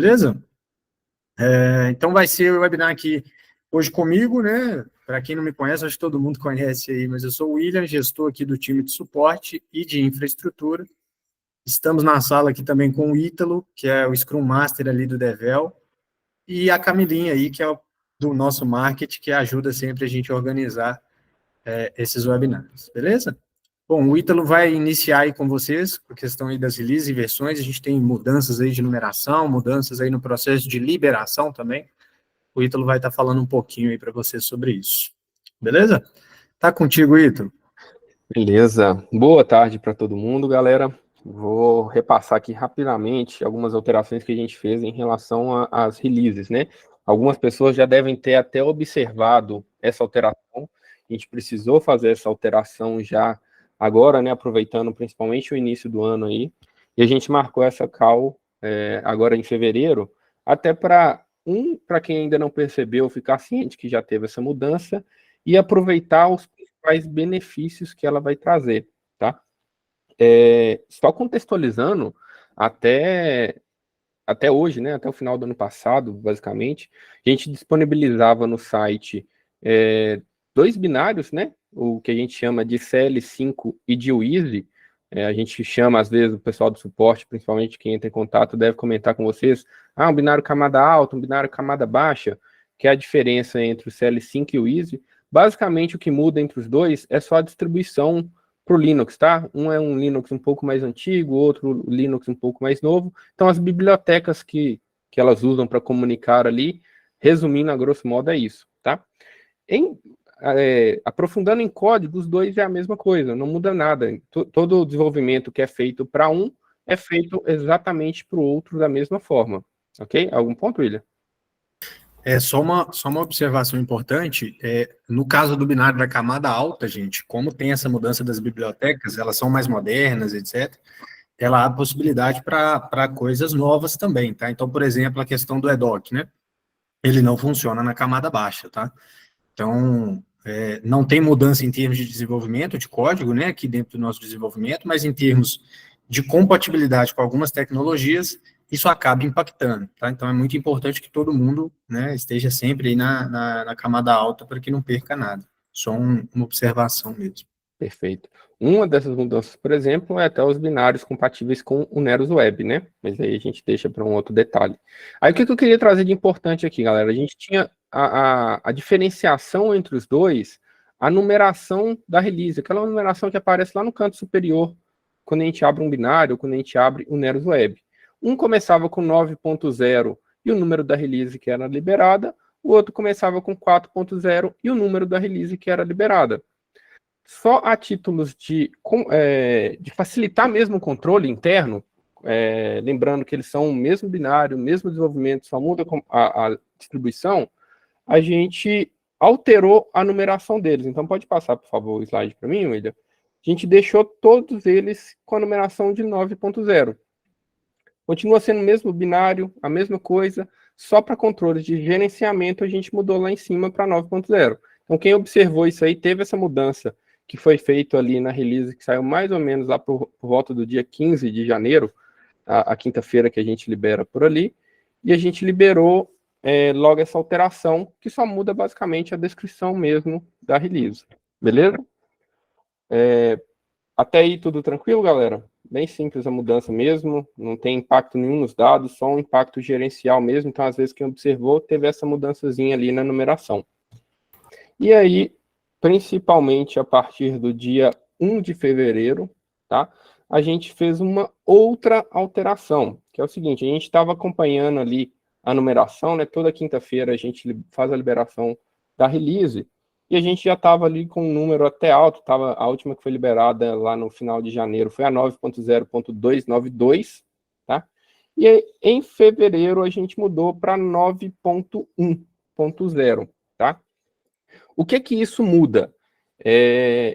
Beleza? Então vai ser o webinar aqui hoje comigo, né? Para quem não me conhece, acho que todo mundo conhece aí, mas eu sou o William, gestor aqui do time de suporte e de infraestrutura. Estamos na sala aqui também com o Ítalo, que é o Scrum Master ali do Devel, e a Camilinha aí, que é do nosso marketing, que ajuda sempre a gente a organizar esses webinars, beleza? Bom, o Ítalo vai iniciar aí com vocês, com a questão aí das releases e versões, a gente tem mudanças aí de numeração, mudanças aí no processo de liberação também. O Ítalo vai estar falando um pouquinho aí para vocês sobre isso. Beleza? Tá contigo, Ítalo? Beleza. Boa tarde para todo mundo, galera. Vou repassar aqui rapidamente algumas alterações que a gente fez em relação às releases, né? Algumas pessoas já devem ter até observado essa alteração. A gente precisou fazer essa alteração já agora, né? Aproveitando principalmente o início do ano aí. E a gente marcou essa call agora em fevereiro, até para quem ainda não percebeu, ficar ciente que já teve essa mudança e aproveitar os principais benefícios que ela vai trazer, tá? Só contextualizando, até hoje, né, até o final do ano passado, basicamente, a gente disponibilizava no site dois binários, né, o que a gente chama de CL5 e de WYSI. A gente chama, às vezes, o pessoal do suporte, principalmente quem entra em contato, deve comentar com vocês, um binário camada alta, um binário camada baixa, que é a diferença entre o CL5 e o WYSI. Basicamente, o que muda entre os dois é só a distribuição para o Linux, tá? Um é um Linux um pouco mais antigo, outro Linux um pouco mais novo. Então, as bibliotecas que elas usam para comunicar ali, resumindo a grosso modo, é isso, tá? Aprofundando em código, os dois é a mesma coisa, não muda nada. Todo o desenvolvimento que é feito para um é feito exatamente para o outro da mesma forma, ok? Algum ponto, William? Só uma observação importante, no caso do binário da camada alta, gente, como tem essa mudança das bibliotecas, elas são mais modernas, etc., ela abre possibilidade para coisas novas também, tá? Então, por exemplo, a questão do EDOC, né? Ele não funciona na camada baixa, tá? Então, não tem mudança em termos de desenvolvimento de código, né, aqui dentro do nosso desenvolvimento, mas em termos de compatibilidade com algumas tecnologias, isso acaba impactando, tá? Então, é muito importante que todo mundo, né, esteja sempre aí na camada alta para que não perca nada. Só uma observação mesmo. Perfeito. Uma dessas mudanças, por exemplo, é até os binários compatíveis com o Neros Web, né? Mas aí a gente deixa para um outro detalhe. Aí o que eu queria trazer de importante aqui, galera? A gente tinha a diferenciação entre os dois, a numeração da release, aquela numeração que aparece lá no canto superior, quando a gente abre um binário, ou quando a gente abre o Neros Web. Um começava com 9.0 e o número da release que era liberada, o outro começava com 4.0 e o número da release que era liberada. Só a títulos de facilitar mesmo o controle interno, lembrando que eles são o mesmo binário, o mesmo desenvolvimento, só muda a distribuição, a gente alterou a numeração deles. Então, pode passar, por favor, o slide para mim, William. A gente deixou todos eles com a numeração de 9.0. Continua sendo o mesmo binário, a mesma coisa, só para controles de gerenciamento a gente mudou lá em cima para 9.0. Então, quem observou isso aí, teve essa mudança que foi feito ali na release, que saiu mais ou menos lá por volta do dia 15 de janeiro, a quinta-feira que a gente libera por ali, e a gente liberou logo essa alteração, que só muda basicamente a descrição mesmo da release. Beleza? Até aí tudo tranquilo, galera? Bem simples a mudança mesmo, não tem impacto nenhum nos dados, só um impacto gerencial mesmo, então às vezes quem observou teve essa mudançazinha ali na numeração. E aí, principalmente a partir do dia 1 de fevereiro, tá? A gente fez uma outra alteração, que é o seguinte, a gente estava acompanhando ali a numeração, né? Toda quinta-feira a gente faz a liberação da release, e a gente já estava ali com um número até alto, a última que foi liberada lá no final de janeiro foi a 9.0.292, tá? E aí, em fevereiro a gente mudou para 9.1.0, tá? O que isso muda?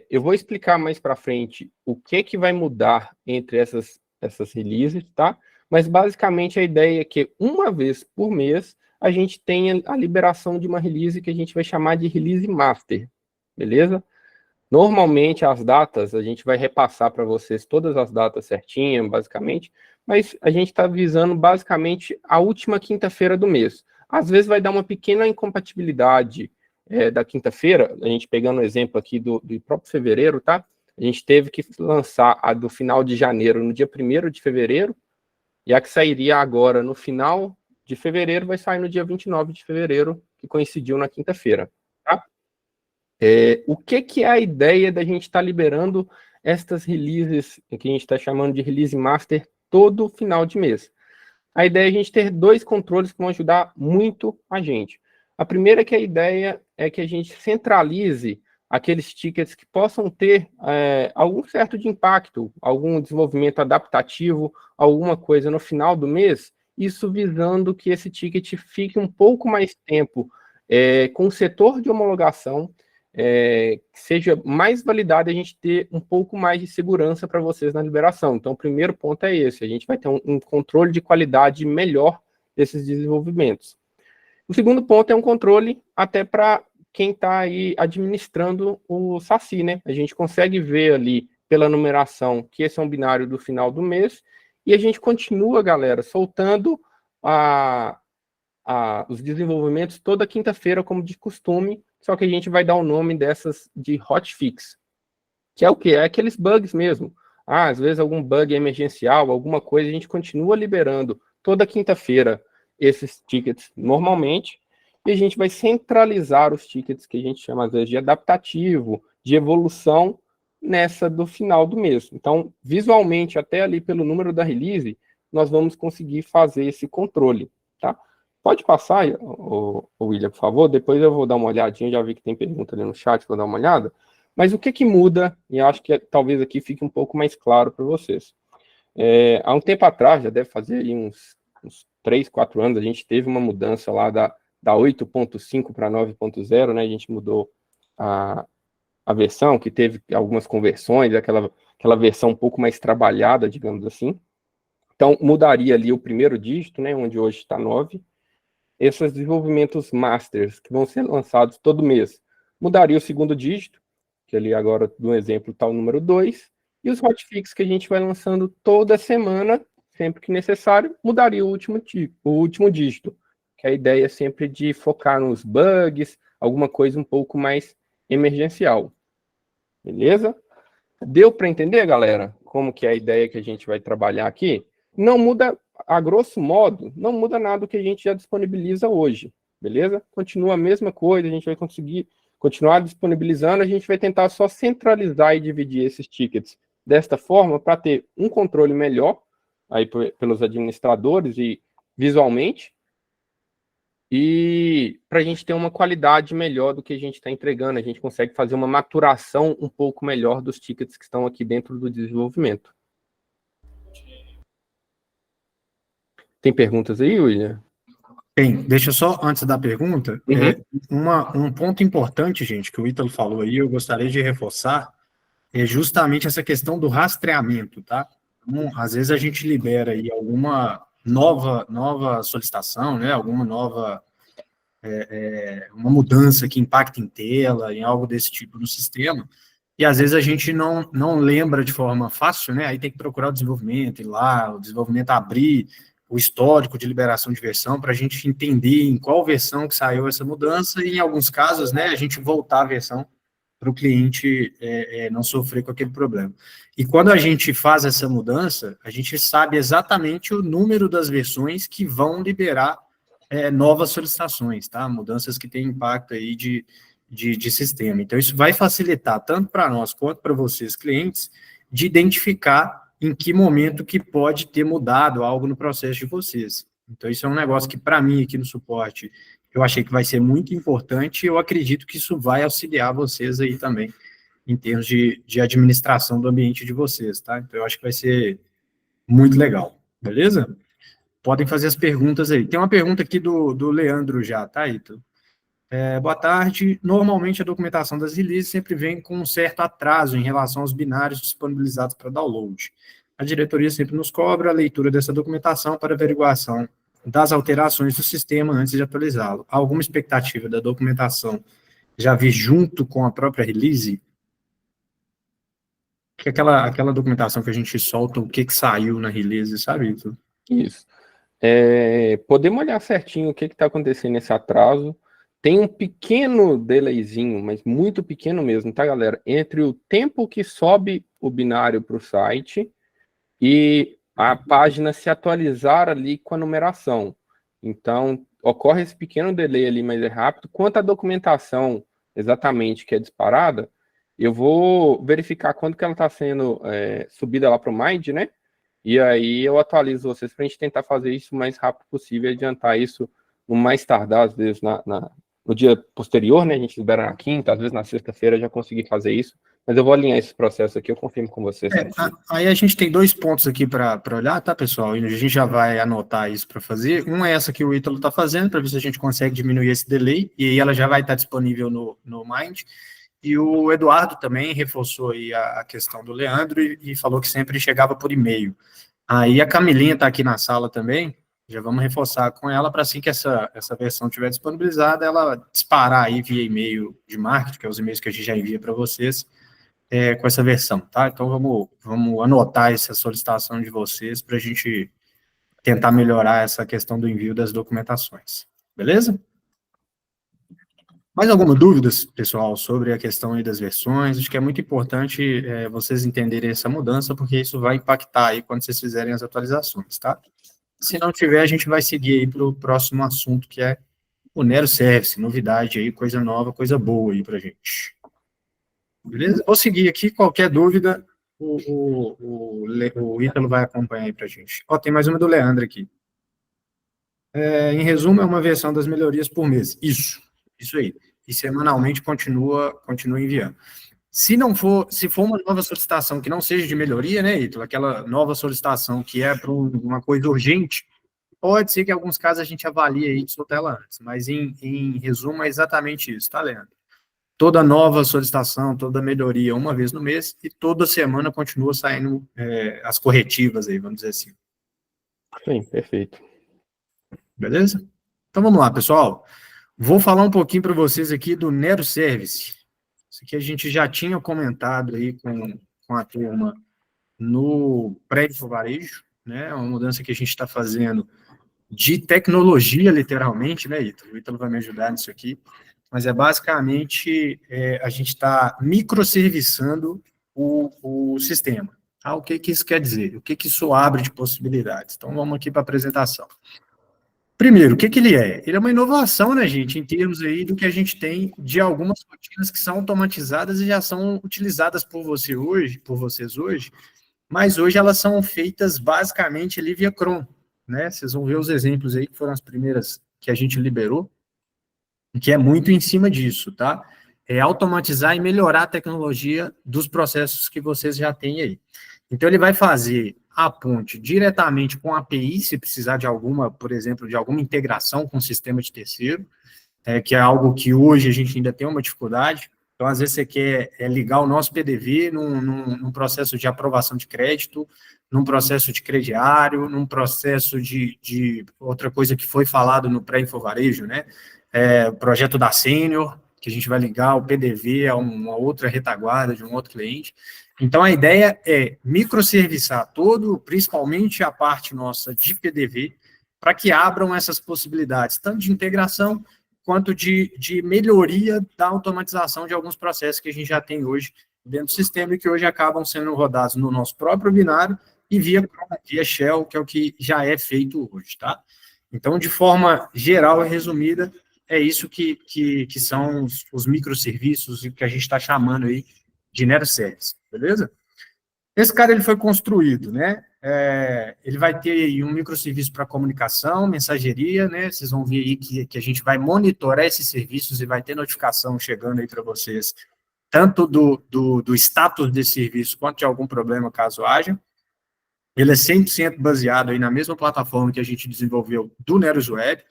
Eu vou explicar mais para frente o que vai mudar entre essas releases, tá? Mas basicamente a ideia é que uma vez por mês a gente tenha a liberação de uma release que a gente vai chamar de release master, beleza? Normalmente, as datas, a gente vai repassar para vocês todas as datas certinhas, basicamente, mas a gente está visando, basicamente, a última quinta-feira do mês. Às vezes vai dar uma pequena incompatibilidade da quinta-feira, a gente pegando o exemplo aqui do próprio fevereiro, tá? A gente teve que lançar a do final de janeiro no dia 1º de fevereiro, e a que sairia agora no final de fevereiro vai sair no dia 29 de fevereiro, que coincidiu na quinta-feira, tá? O que é a ideia da gente estar liberando estas releases, que a gente está chamando de release master, todo final de mês? A ideia é a gente ter 2 controles que vão ajudar muito a gente. A primeira é que a ideia é que a gente centralize aqueles tickets que possam ter algum certo de impacto, algum desenvolvimento adaptativo, alguma coisa no final do mês, isso visando que esse ticket fique um pouco mais tempo com o setor de homologação, que seja mais validado, a gente ter um pouco mais de segurança para vocês na liberação. Então, o primeiro ponto é esse, a gente vai ter um controle de qualidade melhor desses desenvolvimentos. O segundo ponto é um controle até para quem está aí administrando o SASI, né? A gente consegue ver ali pela numeração que esse é um binário do final do mês, e a gente continua, galera, soltando os desenvolvimentos toda quinta-feira, como de costume, só que a gente vai dar o nome dessas de hotfix, que é o quê? É aqueles bugs mesmo. Às vezes algum bug emergencial, alguma coisa, a gente continua liberando toda quinta-feira esses tickets normalmente, e a gente vai centralizar os tickets que a gente chama, às vezes, de adaptativo, de evolução, nessa do final do mês. Então, visualmente, até ali pelo número da release, nós vamos conseguir fazer esse controle, tá? Pode passar, o William, por favor? Depois eu vou dar uma olhadinha, já vi que tem pergunta ali no chat, vou dar uma olhada. Mas o que muda, e acho que talvez aqui fique um pouco mais claro para vocês. Há um tempo atrás, já deve fazer aí uns 3, 4 anos, a gente teve uma mudança lá da 8.5 para 9.0, né? A gente mudou a versão, que teve algumas conversões, aquela versão um pouco mais trabalhada, digamos assim. Então, mudaria ali o primeiro dígito, né? Onde hoje está 9. Esses desenvolvimentos masters, que vão ser lançados todo mês, mudaria o segundo dígito, que ali agora, no exemplo, está o número 2, e os hotfix que a gente vai lançando toda semana, sempre que necessário, mudaria o último dígito, que a ideia é sempre de focar nos bugs, alguma coisa um pouco mais emergencial. Beleza? Deu para entender, galera, como que é a ideia que a gente vai trabalhar aqui? Não muda, a grosso modo, não muda nada do que a gente já disponibiliza hoje, beleza? Continua a mesma coisa, a gente vai conseguir continuar disponibilizando, a gente vai tentar só centralizar e dividir esses tickets desta forma para ter um controle melhor aí pelos administradores e visualmente, e para a gente ter uma qualidade melhor do que a gente está entregando, a gente consegue fazer uma maturação um pouco melhor dos tickets que estão aqui dentro do desenvolvimento. Tem perguntas aí, William? Tem. Deixa só, antes da pergunta, um ponto importante, gente, que o Ítalo falou aí, eu gostaria de reforçar, é justamente essa questão do rastreamento, tá? Então, às vezes a gente libera aí alguma nova solicitação, né? Alguma nova uma mudança que impacta em tela, em algo desse tipo no sistema, e às vezes a gente não lembra de forma fácil, né? Aí tem que procurar o desenvolvimento, ir lá, o desenvolvimento abrir o histórico de liberação de versão para a gente entender em qual versão que saiu essa mudança, e em alguns casos, né, a gente voltar a versão para o cliente não sofrer com aquele problema. E quando a gente faz essa mudança, a gente sabe exatamente o número das versões que vão liberar novas solicitações, tá? Mudanças que têm impacto aí de sistema. Então, isso vai facilitar tanto para nós quanto para vocês, clientes, de identificar em que momento que pode ter mudado algo no processo de vocês. Então, isso é um negócio que, para mim, aqui no suporte, eu achei que vai ser muito importante, e eu acredito que isso vai auxiliar vocês aí também, em termos de administração do ambiente de vocês, tá? Então, eu acho que vai ser muito legal, beleza? Podem fazer as perguntas aí. Tem uma pergunta aqui do Leandro já, tá, Ito? Boa tarde. Normalmente a documentação das releases sempre vem com um certo atraso em relação aos binários disponibilizados para download. A diretoria sempre nos cobra a leitura dessa documentação para averiguação das alterações do sistema antes de atualizá-lo. Há alguma expectativa da documentação já vir junto com a própria release? Que é aquela documentação que a gente solta, o que saiu na release, sabe, Ítalo? Isso. Podemos olhar certinho o que está acontecendo nesse atraso. Tem um pequeno delayzinho, mas muito pequeno mesmo, tá, galera? Entre o tempo que sobe o binário para o site e a página se atualizar ali com a numeração. Então, ocorre esse pequeno delay ali, mas é rápido. Quanto à documentação exatamente que é disparada, eu vou verificar quando que ela está sendo subida lá para o Mind, né? E aí eu atualizo vocês para a gente tentar fazer isso o mais rápido possível e adiantar isso no mais tardar, às vezes no dia posterior, né? A gente libera na quinta, às vezes na sexta-feira já consegui fazer isso. Mas eu vou alinhar esse processo aqui, eu confirmo com vocês. Aí a gente tem 2 pontos aqui para olhar, tá, pessoal? E a gente já vai anotar isso para fazer. Um é essa que o Ítalo está fazendo, para ver se a gente consegue diminuir esse delay, e aí ela já vai estar disponível no Mind. E o Eduardo também reforçou aí a questão do Leandro e falou que sempre chegava por e-mail. Aí a Camilinha está aqui na sala também, já vamos reforçar com ela para assim que essa versão estiver disponibilizada, ela disparar aí via e-mail de marketing, que é os e-mails que a gente já envia para vocês, com essa versão, tá? Então vamos anotar essa solicitação de vocês para a gente tentar melhorar essa questão do envio das documentações, beleza? Mais alguma dúvida, pessoal, sobre a questão aí das versões? Acho que é muito importante vocês entenderem essa mudança, porque isso vai impactar aí quando vocês fizerem as atualizações, tá? Se não tiver, a gente vai seguir aí para o próximo assunto, que é o Nero Service, novidade aí, coisa nova, coisa boa aí para gente. Beleza? Vou seguir aqui, qualquer dúvida, o Ítalo vai acompanhar aí para gente. Ó, tem mais uma do Leandro aqui. Em resumo, é uma versão das melhorias por mês. Isso aí. E semanalmente continua enviando. Se for uma nova solicitação que não seja de melhoria, né, Ítalo? Aquela nova solicitação que é para uma coisa urgente, pode ser que em alguns casos a gente avalie aí de soltar ela antes, mas em resumo é exatamente isso, tá, Leandro? Toda nova solicitação, toda melhoria uma vez no mês e toda semana continua saindo as corretivas aí, vamos dizer assim. Sim, perfeito. Beleza? Então vamos lá, pessoal. Vou falar um pouquinho para vocês aqui do Nero Service. Isso aqui a gente já tinha comentado aí com a turma no Prédio Varejo, né? É uma mudança que a gente está fazendo de tecnologia, literalmente, né, Ítalo? O Ítalo vai me ajudar nisso aqui. Mas é basicamente a gente está microserviçando o sistema. O que isso quer dizer? O que isso abre de possibilidades? Então vamos aqui para a apresentação. Primeiro, o que ele é? Ele é uma inovação, né, gente, em termos aí do que a gente tem de algumas rotinas que são automatizadas e já são utilizadas por vocês hoje, mas hoje elas são feitas basicamente ali via Chrome, né? Vocês vão ver os exemplos aí que foram as primeiras que a gente liberou, que é muito em cima disso, tá? É automatizar e melhorar a tecnologia dos processos que vocês já têm aí. Então, ele vai fazer a ponte diretamente com a API, se precisar de alguma, por exemplo, de alguma integração com o sistema de terceiro, que é algo que hoje a gente ainda tem uma dificuldade. Então, às vezes, você quer ligar o nosso PDV num processo de aprovação de crédito, num processo de crediário, num processo de outra coisa que foi falado no pré-infovarejo, né? O projeto da Sênior, que a gente vai ligar o PDV a uma outra retaguarda de um outro cliente. Então, a ideia é microserviçar todo, principalmente a parte nossa de PDV, para que abram essas possibilidades, tanto de integração, quanto de melhoria da automatização de alguns processos que a gente já tem hoje dentro do sistema e que hoje acabam sendo rodados no nosso próprio binário e via Shell, que é o que já é feito hoje, tá? Então, de forma geral e resumida, é isso que são os microserviços que a gente está chamando aí de Nero Service, beleza? Esse cara, ele foi construído, né? Ele vai ter aí um microserviço para comunicação, mensageria, né? Vocês vão ver aí que a gente vai monitorar esses serviços e vai ter notificação chegando aí para vocês, tanto do status desse serviço, quanto de algum problema, caso haja. Ele é 100% baseado aí na mesma plataforma que a gente desenvolveu do Neros Web.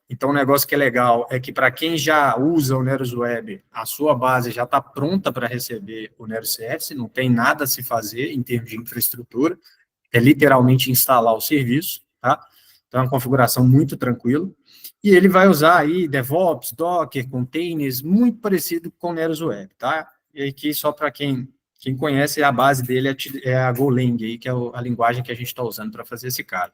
Então, um negócio que é legal é que, para quem já usa o Neros Web, a sua base já está pronta para receber o Neros Service, não tem nada a se fazer em termos de infraestrutura, é literalmente instalar o serviço, tá? Então, é uma configuração muito tranquila. E ele vai usar aí DevOps, Docker, containers, muito parecido com o Neros Web, tá? E aqui, só para quem Quem conhece, a base dele é a Golang, aí, que é a linguagem que a gente está usando para fazer esse cara.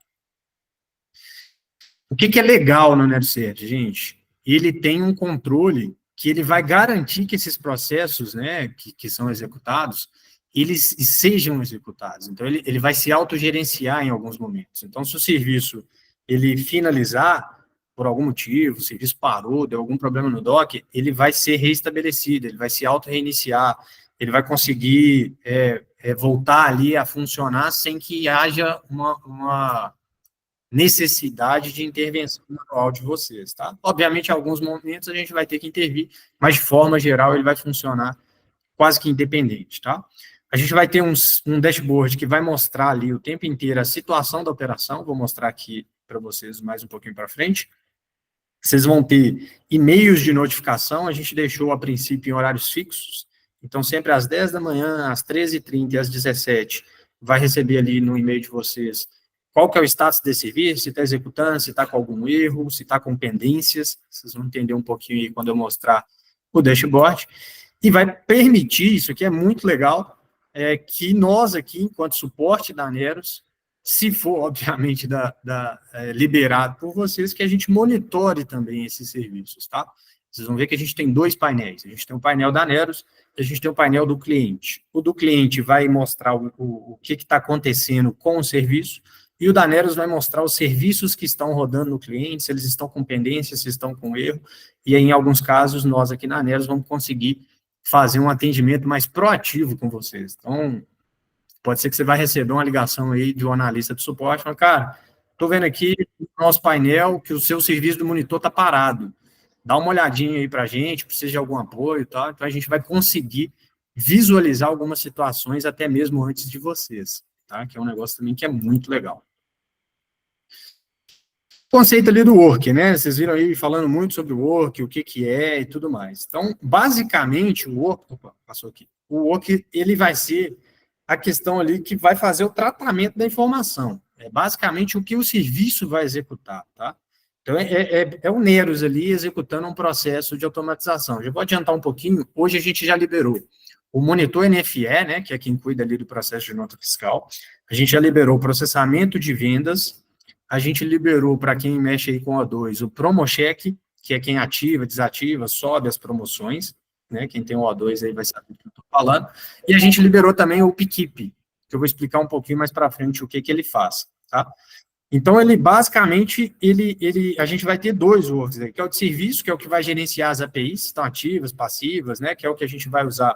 O que é legal no NetSert, gente? Ele tem um controle que ele vai garantir que esses processos, né, que são executados, eles sejam executados. Então, ele vai se autogerenciar em alguns momentos. Então, se o serviço ele finalizar, por algum motivo, o serviço parou, deu algum problema no dock, ele vai ser reestabelecido, ele vai se auto-reiniciar, ele vai conseguir voltar ali a funcionar sem que haja uma necessidade de intervenção manual de vocês, tá? Obviamente, em alguns momentos a gente vai ter que intervir, mas de forma geral ele vai funcionar quase que independente, tá? A gente vai ter um dashboard que vai mostrar ali o tempo inteiro a situação da operação, vou mostrar aqui para vocês mais um pouquinho para frente. Vocês vão ter e-mails de notificação, a gente deixou a princípio em horários fixos, então sempre às 10 da manhã, às 13h30 e às 17h, vai receber ali no e-mail de vocês qual que é o status desse serviço, se está executando, se está com algum erro, se está com pendências, vocês vão entender um pouquinho aí quando eu mostrar o dashboard, e vai permitir, isso aqui é muito legal, que nós aqui, enquanto suporte da Neros, se for, obviamente, liberado por vocês, que a gente monitore também esses serviços, tá? Vocês vão ver que a gente tem dois painéis, a gente tem o painel da Neros, e a gente tem o painel do cliente. O do cliente vai mostrar o que está acontecendo com o serviço, e o da Neros vai mostrar os serviços que estão rodando no cliente, se eles estão com pendência, se estão com erro, e aí, em alguns casos, nós aqui na Neros vamos conseguir fazer um atendimento mais proativo com vocês. Então, pode ser que você vai receber uma ligação aí de um analista de suporte, falando, cara, estou vendo aqui no nosso painel que o seu serviço do monitor está parado. Dá uma olhadinha aí para a gente, precisa de algum apoio e tal. Então, a gente vai conseguir visualizar algumas situações até mesmo antes de vocês, tá? Que é um negócio também que é muito legal. O conceito ali do work, né? Vocês viram aí falando muito sobre o work, o que é e tudo mais. Então, basicamente, o work... Opa, passou aqui. O work, ele vai ser a questão ali que vai fazer o tratamento da informação. É basicamente o que o serviço vai executar, tá? Então, é o Neros ali executando um processo de automatização. Já vou adiantar um pouquinho, hoje a gente já liberou o monitor NFE, né, que é quem cuida ali do processo de nota fiscal, a gente já liberou o processamento de vendas, a gente liberou para quem mexe aí com O2 o PromoCheck, que é quem ativa, desativa, sobe as promoções, né, quem tem o O2 aí vai saber do que eu estou falando, e a gente liberou também o Pkeep, que eu vou explicar um pouquinho mais para frente o que ele faz, tá? Então, ele basicamente, a gente vai ter dois works, que é o de serviço, que é o que vai gerenciar as APIs, estão ativas, passivas, né, que é o que a gente vai usar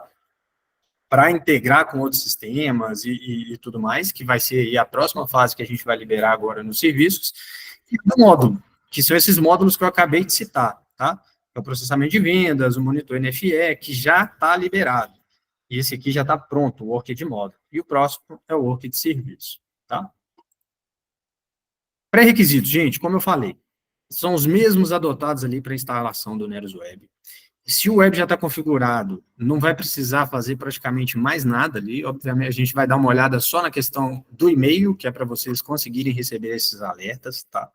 para integrar com outros sistemas e tudo mais, que vai ser aí a próxima fase que a gente vai liberar agora nos serviços, e o módulo, que são esses módulos que eu acabei de citar, tá? É o processamento de vendas, o monitor NFE, que já está liberado. E esse aqui já está pronto, o work de módulo. E o próximo é o work de serviço, tá? Pré-requisitos, gente, como eu falei, são os mesmos adotados ali para a instalação do Neros Web. Se o web já está configurado, não vai precisar fazer praticamente mais nada ali, obviamente a gente vai dar uma olhada só na questão do e-mail, que é para vocês conseguirem receber esses alertas, tá?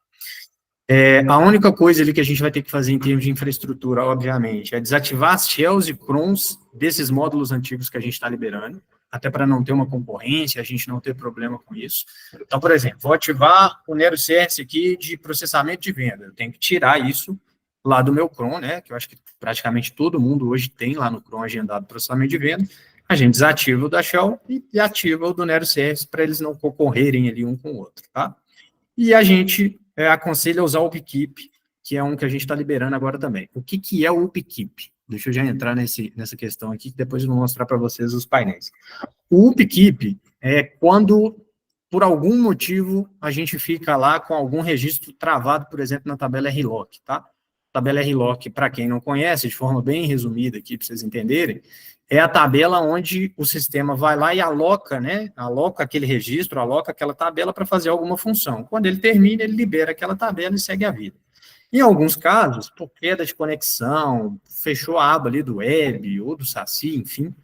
A única coisa ali que a gente vai ter que fazer em termos de infraestrutura, obviamente, é desativar as shells e crons desses módulos antigos que a gente está liberando, até para não ter uma concorrência, a gente não ter problema com isso. Então, por exemplo, vou ativar o Nero CS aqui de processamento de venda, eu tenho que tirar isso lá do meu cron, né, que eu acho que praticamente todo mundo hoje tem lá no cron agendado processamento de venda, a gente desativa o da shell e ativa o do Nero CS para eles não concorrerem ali um com o outro, tá? E a gente aconselha usar o Upkeep, que é um que a gente está liberando agora também. O que é o Upkeep? Deixa eu já entrar nessa questão aqui, que depois eu vou mostrar para vocês os painéis. O Upkeep é quando, por algum motivo, a gente fica lá com algum registro travado, por exemplo, na tabela RLOC, tá? Tabela RLOC, para quem não conhece, de forma bem resumida aqui, para vocês entenderem, é a tabela onde o sistema vai lá e aloca, né? Aloca aquele registro, aloca aquela tabela para fazer alguma função. Quando ele termina, ele libera aquela tabela e segue a vida. Em alguns casos, por queda de conexão, fechou a aba ali do web ou do SASI, enfim,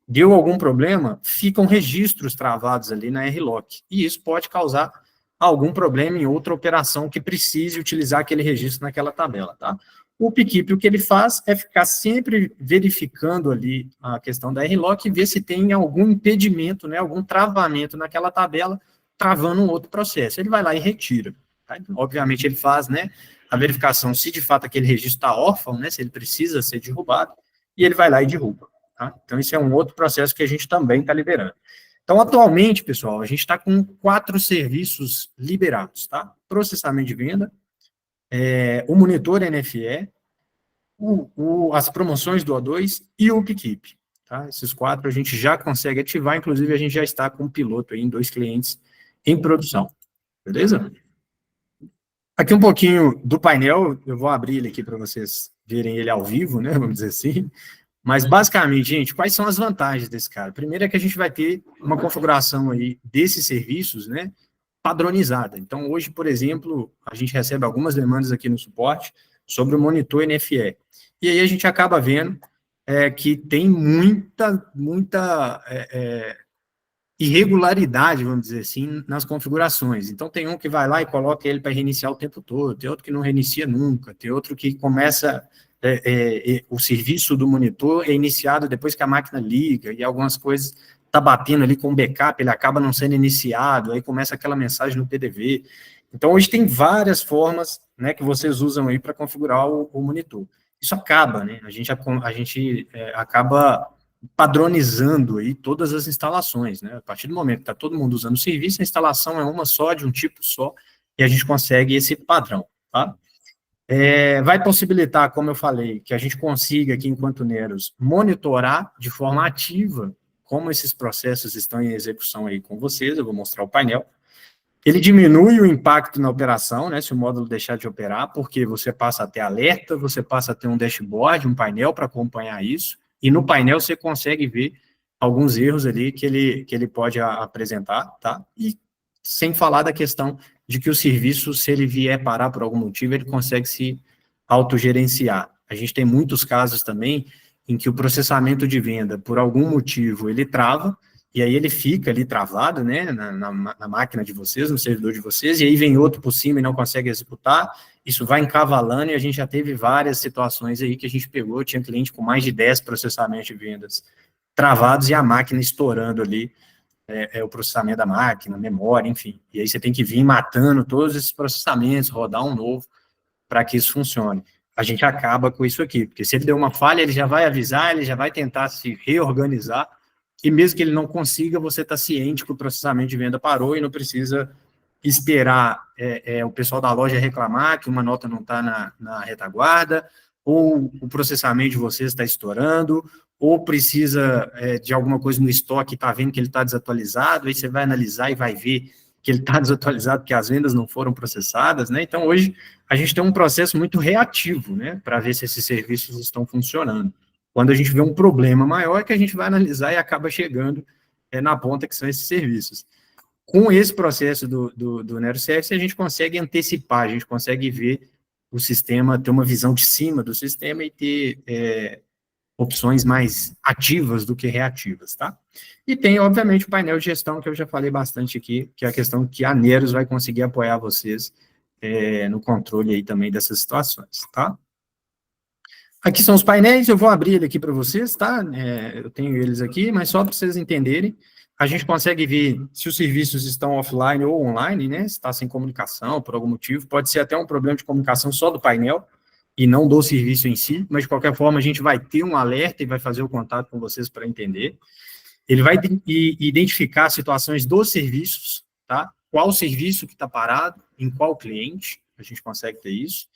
deu algum problema, ficam registros travados ali na RLOC. E isso pode causar algum problema em outra operação que precise utilizar aquele registro naquela tabela, tá? O Pkeep, o que ele faz é ficar sempre verificando ali a questão da R-Lock e ver se tem algum impedimento, né, algum travamento naquela tabela, travando um outro processo. Ele vai lá e retira. Tá? Obviamente, ele faz, né, a verificação se de fato aquele registro está órfão, né, se ele precisa ser derrubado, e ele vai lá e derruba. Tá? Então, esse é um outro processo que a gente também está liberando. Então, atualmente, pessoal, a gente está com 4 serviços liberados, tá? Processamento de venda, o monitor NFE, as promoções do O2 e o Pkeep. Tá? Esses 4 a gente já consegue ativar, inclusive a gente já está com um piloto aí em 2 clientes em produção. Beleza? Aqui um pouquinho do painel, eu vou abrir ele aqui para vocês verem ele ao vivo, né, vamos dizer assim. Mas, basicamente, gente, quais são as vantagens desse cara? Primeiro é que a gente vai ter uma configuração aí desses serviços, né, padronizada. Então, hoje, por exemplo, a gente recebe algumas demandas aqui no suporte sobre o monitor NFE. E aí a gente acaba vendo que tem muita irregularidade, vamos dizer assim, nas configurações. Então, tem um que vai lá e coloca ele para reiniciar o tempo todo, tem outro que não reinicia nunca, tem outro que começa... o serviço do monitor é iniciado depois que a máquina liga, e algumas coisas está batendo ali com o backup, ele acaba não sendo iniciado, aí começa aquela mensagem no PDV. Então, hoje tem várias formas, né, que vocês usam aí para configurar o monitor. Isso acaba, né, a gente acaba padronizando aí todas as instalações, né, a partir do momento que está todo mundo usando o serviço, a instalação é uma só, de um tipo só, e a gente consegue esse padrão, tá? Vai possibilitar, como eu falei, que a gente consiga aqui, enquanto Neros, monitorar de forma ativa como esses processos estão em execução aí com vocês. Eu vou mostrar o painel. Ele diminui o impacto na operação, né, se o módulo deixar de operar, porque você passa a ter alerta, você passa a ter um dashboard, um painel para acompanhar isso, e no painel você consegue ver alguns erros ali que ele pode apresentar, tá? E sem falar da questão de que o serviço, se ele vier parar por algum motivo, ele consegue se autogerenciar. A gente tem muitos casos também em que o processamento de venda, por algum motivo, ele trava, e aí ele fica ali travado, né, na máquina de vocês, no servidor de vocês, e aí vem outro por cima e não consegue executar, isso vai encavalando, e a gente já teve várias situações aí que a gente pegou, tinha cliente com mais de 10 processamentos de vendas travados, e a máquina estourando ali, o processamento da máquina, memória, enfim. E aí você tem que vir matando todos esses processamentos, rodar um novo, para que isso funcione. A gente acaba com isso aqui, porque se ele deu uma falha, ele já vai avisar, ele já vai tentar se reorganizar, e mesmo que ele não consiga, você está ciente que o processamento de venda parou e não precisa esperar o pessoal da loja reclamar que uma nota não está na retaguarda, ou o processamento de vocês está estourando, ou precisa de alguma coisa no estoque, está vendo que ele está desatualizado, aí você vai analisar e vai ver que ele está desatualizado porque as vendas não foram processadas, né? Então, hoje, a gente tem um processo muito reativo, né, para ver se esses serviços estão funcionando. Quando a gente vê um problema maior, é que a gente vai analisar e acaba chegando na ponta, que são esses serviços. Com esse processo do NeuroService, a gente consegue antecipar, a gente consegue ver o sistema, ter uma visão de cima do sistema e ter opções mais ativas do que reativas, tá? E tem, obviamente, o painel de gestão, que eu já falei bastante aqui, que é a questão que a Neros vai conseguir apoiar vocês no controle aí também dessas situações, tá? Aqui são os painéis, eu vou abrir ele aqui para vocês, tá? Eu tenho eles aqui, mas só para vocês entenderem, a gente consegue ver se os serviços estão offline ou online, né? Se está sem comunicação, por algum motivo, pode ser até um problema de comunicação só do painel, e não do serviço em si, mas de qualquer forma a gente vai ter um alerta e vai fazer o contato com vocês para entender. Ele vai identificar situações dos serviços, tá? Qual serviço que está parado, em qual cliente, a gente consegue ter isso.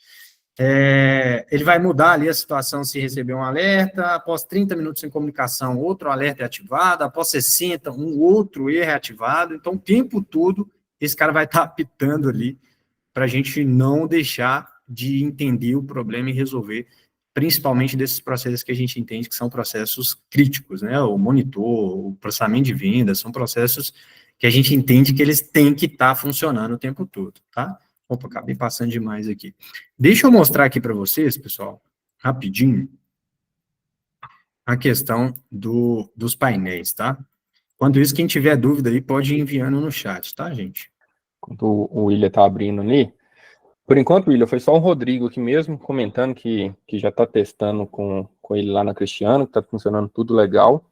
Ele vai mudar ali a situação se receber um alerta, após 30 minutos sem comunicação, outro alerta é ativado, após 60, um outro erro é ativado, então o tempo todo esse cara vai estar apitando ali para a gente não deixar de entender o problema e resolver, principalmente desses processos que a gente entende que são processos críticos, né? O monitor, o processamento de vendas, são processos que a gente entende que eles têm que estar funcionando o tempo todo, tá? Opa, acabei passando demais aqui. Deixa eu mostrar aqui para vocês, pessoal, rapidinho, a questão dos painéis, tá? Enquanto isso, quem tiver dúvida aí, pode ir enviando no chat, tá, gente? Enquanto o William está abrindo ali, Por enquanto, William, foi só o Rodrigo aqui mesmo, comentando que já está testando com ele lá na Cristiano, que está funcionando tudo legal.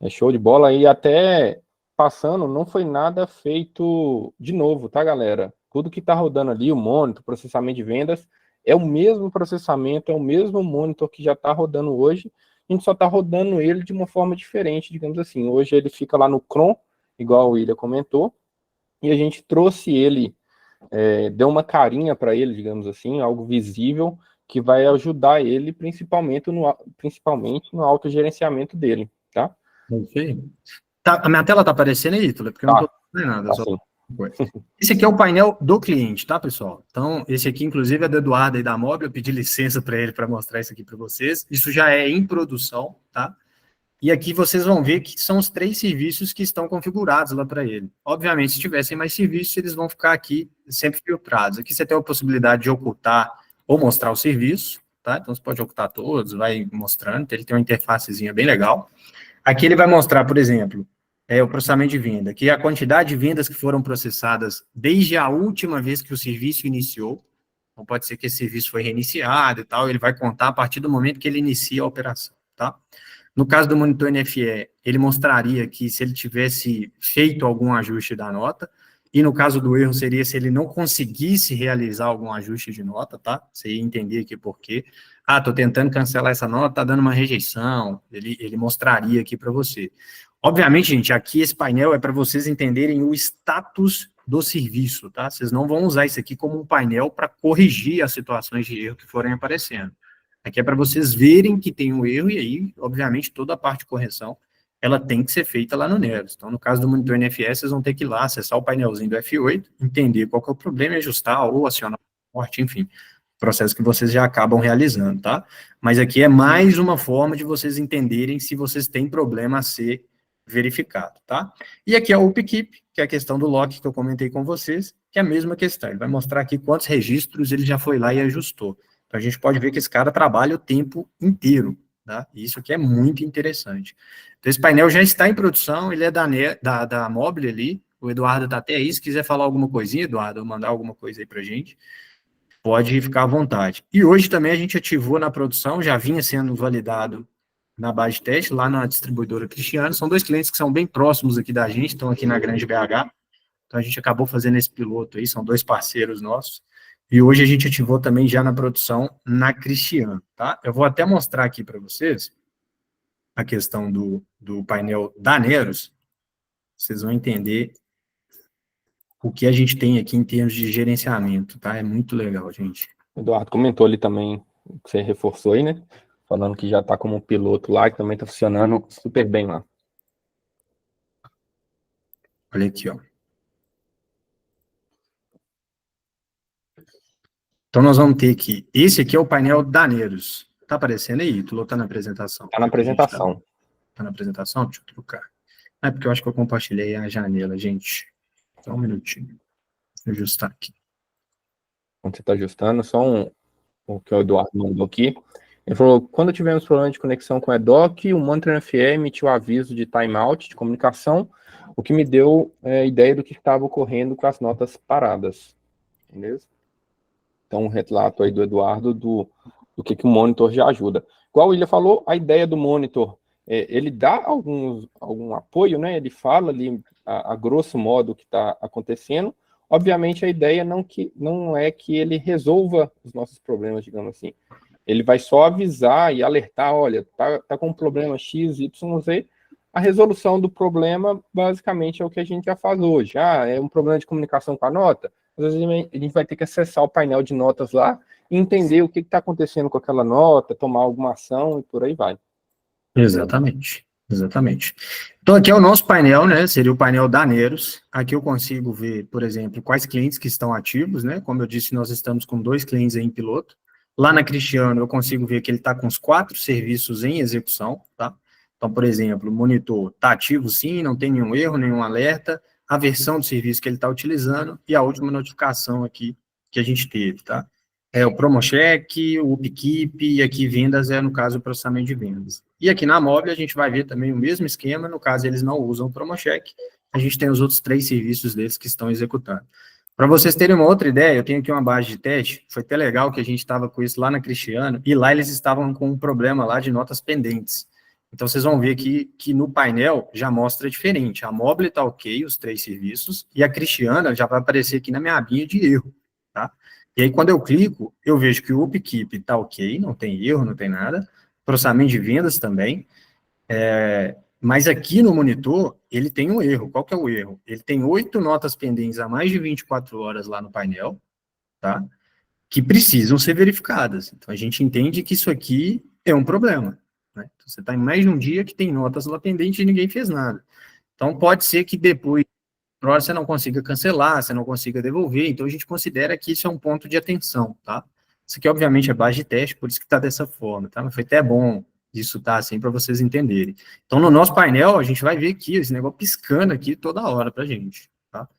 É show de bola. E até passando, não foi nada feito de novo, tá, galera? Tudo que está rodando ali, o monitor, processamento de vendas, é o mesmo processamento, é o mesmo monitor que já está rodando hoje. A gente só está rodando ele de uma forma diferente, digamos assim. Hoje ele fica lá no Chrome, igual o William comentou, e a gente trouxe ele, deu uma carinha para ele, digamos assim, algo visível, que vai ajudar ele principalmente no autogerenciamento dele, tá? Ok. Tá, a minha tela tá aparecendo aí, Ítalo, porque eu não Tá, tô vendo nada, tá só sim. coisa. Esse aqui é o painel do cliente, tá, pessoal? Então, esse aqui, inclusive, é do Eduardo aí da Mob, eu pedi licença para ele para mostrar isso aqui para vocês. Isso já é em produção, tá? E aqui vocês vão ver que são os 3 serviços que estão configurados lá para ele. Obviamente, se tivessem mais serviços, eles vão ficar aqui sempre filtrados. Aqui você tem a possibilidade de ocultar ou mostrar o serviço, tá? Então, você pode ocultar todos, vai mostrando. Ele tem uma interfacezinha bem legal. Aqui ele vai mostrar, por exemplo, o processamento de venda, que é a quantidade de vendas que foram processadas desde a última vez que o serviço iniciou. Então, pode ser que esse serviço foi reiniciado e tal, ele vai contar a partir do momento que ele inicia a operação, tá? No caso do monitor NFE, ele mostraria que se ele tivesse feito algum ajuste da nota, e no caso do erro seria se ele não conseguisse realizar algum ajuste de nota, tá? Você ia entender aqui por quê. Ah, estou tentando cancelar essa nota, está dando uma rejeição. Ele mostraria aqui para você. Obviamente, gente, aqui esse painel é para vocês entenderem o status do serviço, tá? Vocês não vão usar isso aqui como um painel para corrigir as situações de erro que forem aparecendo. Aqui é para vocês verem que tem um erro, e aí, obviamente, toda a parte de correção, ela tem que ser feita lá no Neros. Então, no caso do monitor NFS, vocês vão ter que ir lá, acessar o painelzinho do F8, entender qual que é o problema, ajustar ou acionar o suporte, enfim, processo que vocês já acabam realizando, tá? Mas aqui é mais uma forma de vocês entenderem se vocês têm problema a ser verificado, tá? E aqui é o UpKeep, que é a questão do lock que eu comentei com vocês, que é a mesma questão. Ele vai mostrar aqui quantos registros ele já foi lá e ajustou. Então, a gente pode ver que esse cara trabalha o tempo inteiro, tá? Isso aqui é muito interessante. Então, esse painel já está em produção, ele é da Mobile ali, o Eduardo está até aí, se quiser falar alguma coisinha, Eduardo, ou mandar alguma coisa aí para a gente, pode ficar à vontade. E hoje também a gente ativou na produção, já vinha sendo validado na base de teste, lá na distribuidora Cristiano, são 2 clientes que são bem próximos aqui da gente, estão aqui na Grande BH, então a gente acabou fazendo esse piloto aí, são 2 parceiros nossos, e hoje a gente ativou também já na produção na Cristiano, tá? Eu vou até mostrar aqui para vocês a questão do painel da Neros, vocês vão entender o que a gente tem aqui em termos de gerenciamento, tá? É muito legal, gente. O Eduardo comentou ali também, que você reforçou aí, né? Falando que já está como piloto lá, que também está funcionando super bem lá. Olha aqui, ó. Então, nós vamos ter aqui, esse aqui é o painel da Neros. Tá aparecendo aí? Tu tá na apresentação? Está na apresentação. Tá na apresentação? Deixa eu trocar. É porque eu acho que eu compartilhei a janela, gente. Só um minutinho. Vou ajustar aqui. Quando você está ajustando, o que o Eduardo mandou aqui. Ele falou, quando tivemos problema de conexão com o EDOC, o Monitor NFE emitiu aviso de timeout de comunicação, o que me deu ideia do que estava ocorrendo com as notas paradas. Beleza? Então, um relato aí do Eduardo do que o monitor já ajuda. Igual o William falou, a ideia do monitor, ele dá algum apoio, né? Ele fala ali, a grosso modo, o que está acontecendo. Obviamente, a ideia não é que ele resolva os nossos problemas, digamos assim. Ele vai só avisar e alertar, olha, tá com um problema X, Y, Z. A resolução do problema, basicamente, é o que a gente já faz hoje. Ah, é um problema de comunicação com a nota? Às vezes a gente vai ter que acessar o painel de notas lá e entender o que está acontecendo com aquela nota, tomar alguma ação e por aí vai. Exatamente, exatamente. Então, aqui é o nosso painel, né? Seria o painel da Neros. Aqui eu consigo ver, por exemplo, quais clientes que estão ativos, né? Como eu disse, nós estamos com 2 clientes aí em piloto. Lá na Cristiano, eu consigo ver que ele está com os 4 serviços em execução, tá? Então, por exemplo, o monitor está ativo sim, não tem nenhum erro, nenhum alerta, a versão do serviço que ele está utilizando e a última notificação aqui que a gente teve, tá? É o PromoCheck, o UpKeep, e aqui vendas é, no caso, o processamento de vendas. E aqui na Mobile a gente vai ver também o mesmo esquema, no caso eles não usam o PromoCheck, a gente tem os outros 3 serviços deles que estão executando. Para vocês terem uma outra ideia, eu tenho aqui uma base de teste, foi até legal que a gente estava com isso lá na Cristiano, e lá eles estavam com um problema lá de notas pendentes. Então, vocês vão ver que no painel já mostra diferente. A Mobile está ok, os 3 serviços, e a Cristiana já vai aparecer aqui na minha abinha de erro, tá? E aí, quando eu clico, eu vejo que o Upkeep está ok, não tem erro, não tem nada. Processamento de vendas também. Mas aqui no monitor, ele tem um erro. Qual que é o erro? Ele tem 8 notas pendentes há mais de 24 horas lá no painel, tá? Que precisam ser verificadas. Então, a gente entende que isso aqui é um problema, né? Então, você está em mais de um dia que tem notas lá pendentes e ninguém fez nada. Então, pode ser que depois você não consiga cancelar, você não consiga devolver. Então, a gente considera que isso é um ponto de atenção, tá? Isso aqui, obviamente, é base de teste, por isso que está dessa forma, tá? Mas foi até bom isso tá assim para vocês entenderem. Então, no nosso painel, a gente vai ver aqui esse negócio piscando aqui toda hora para a gente, tá?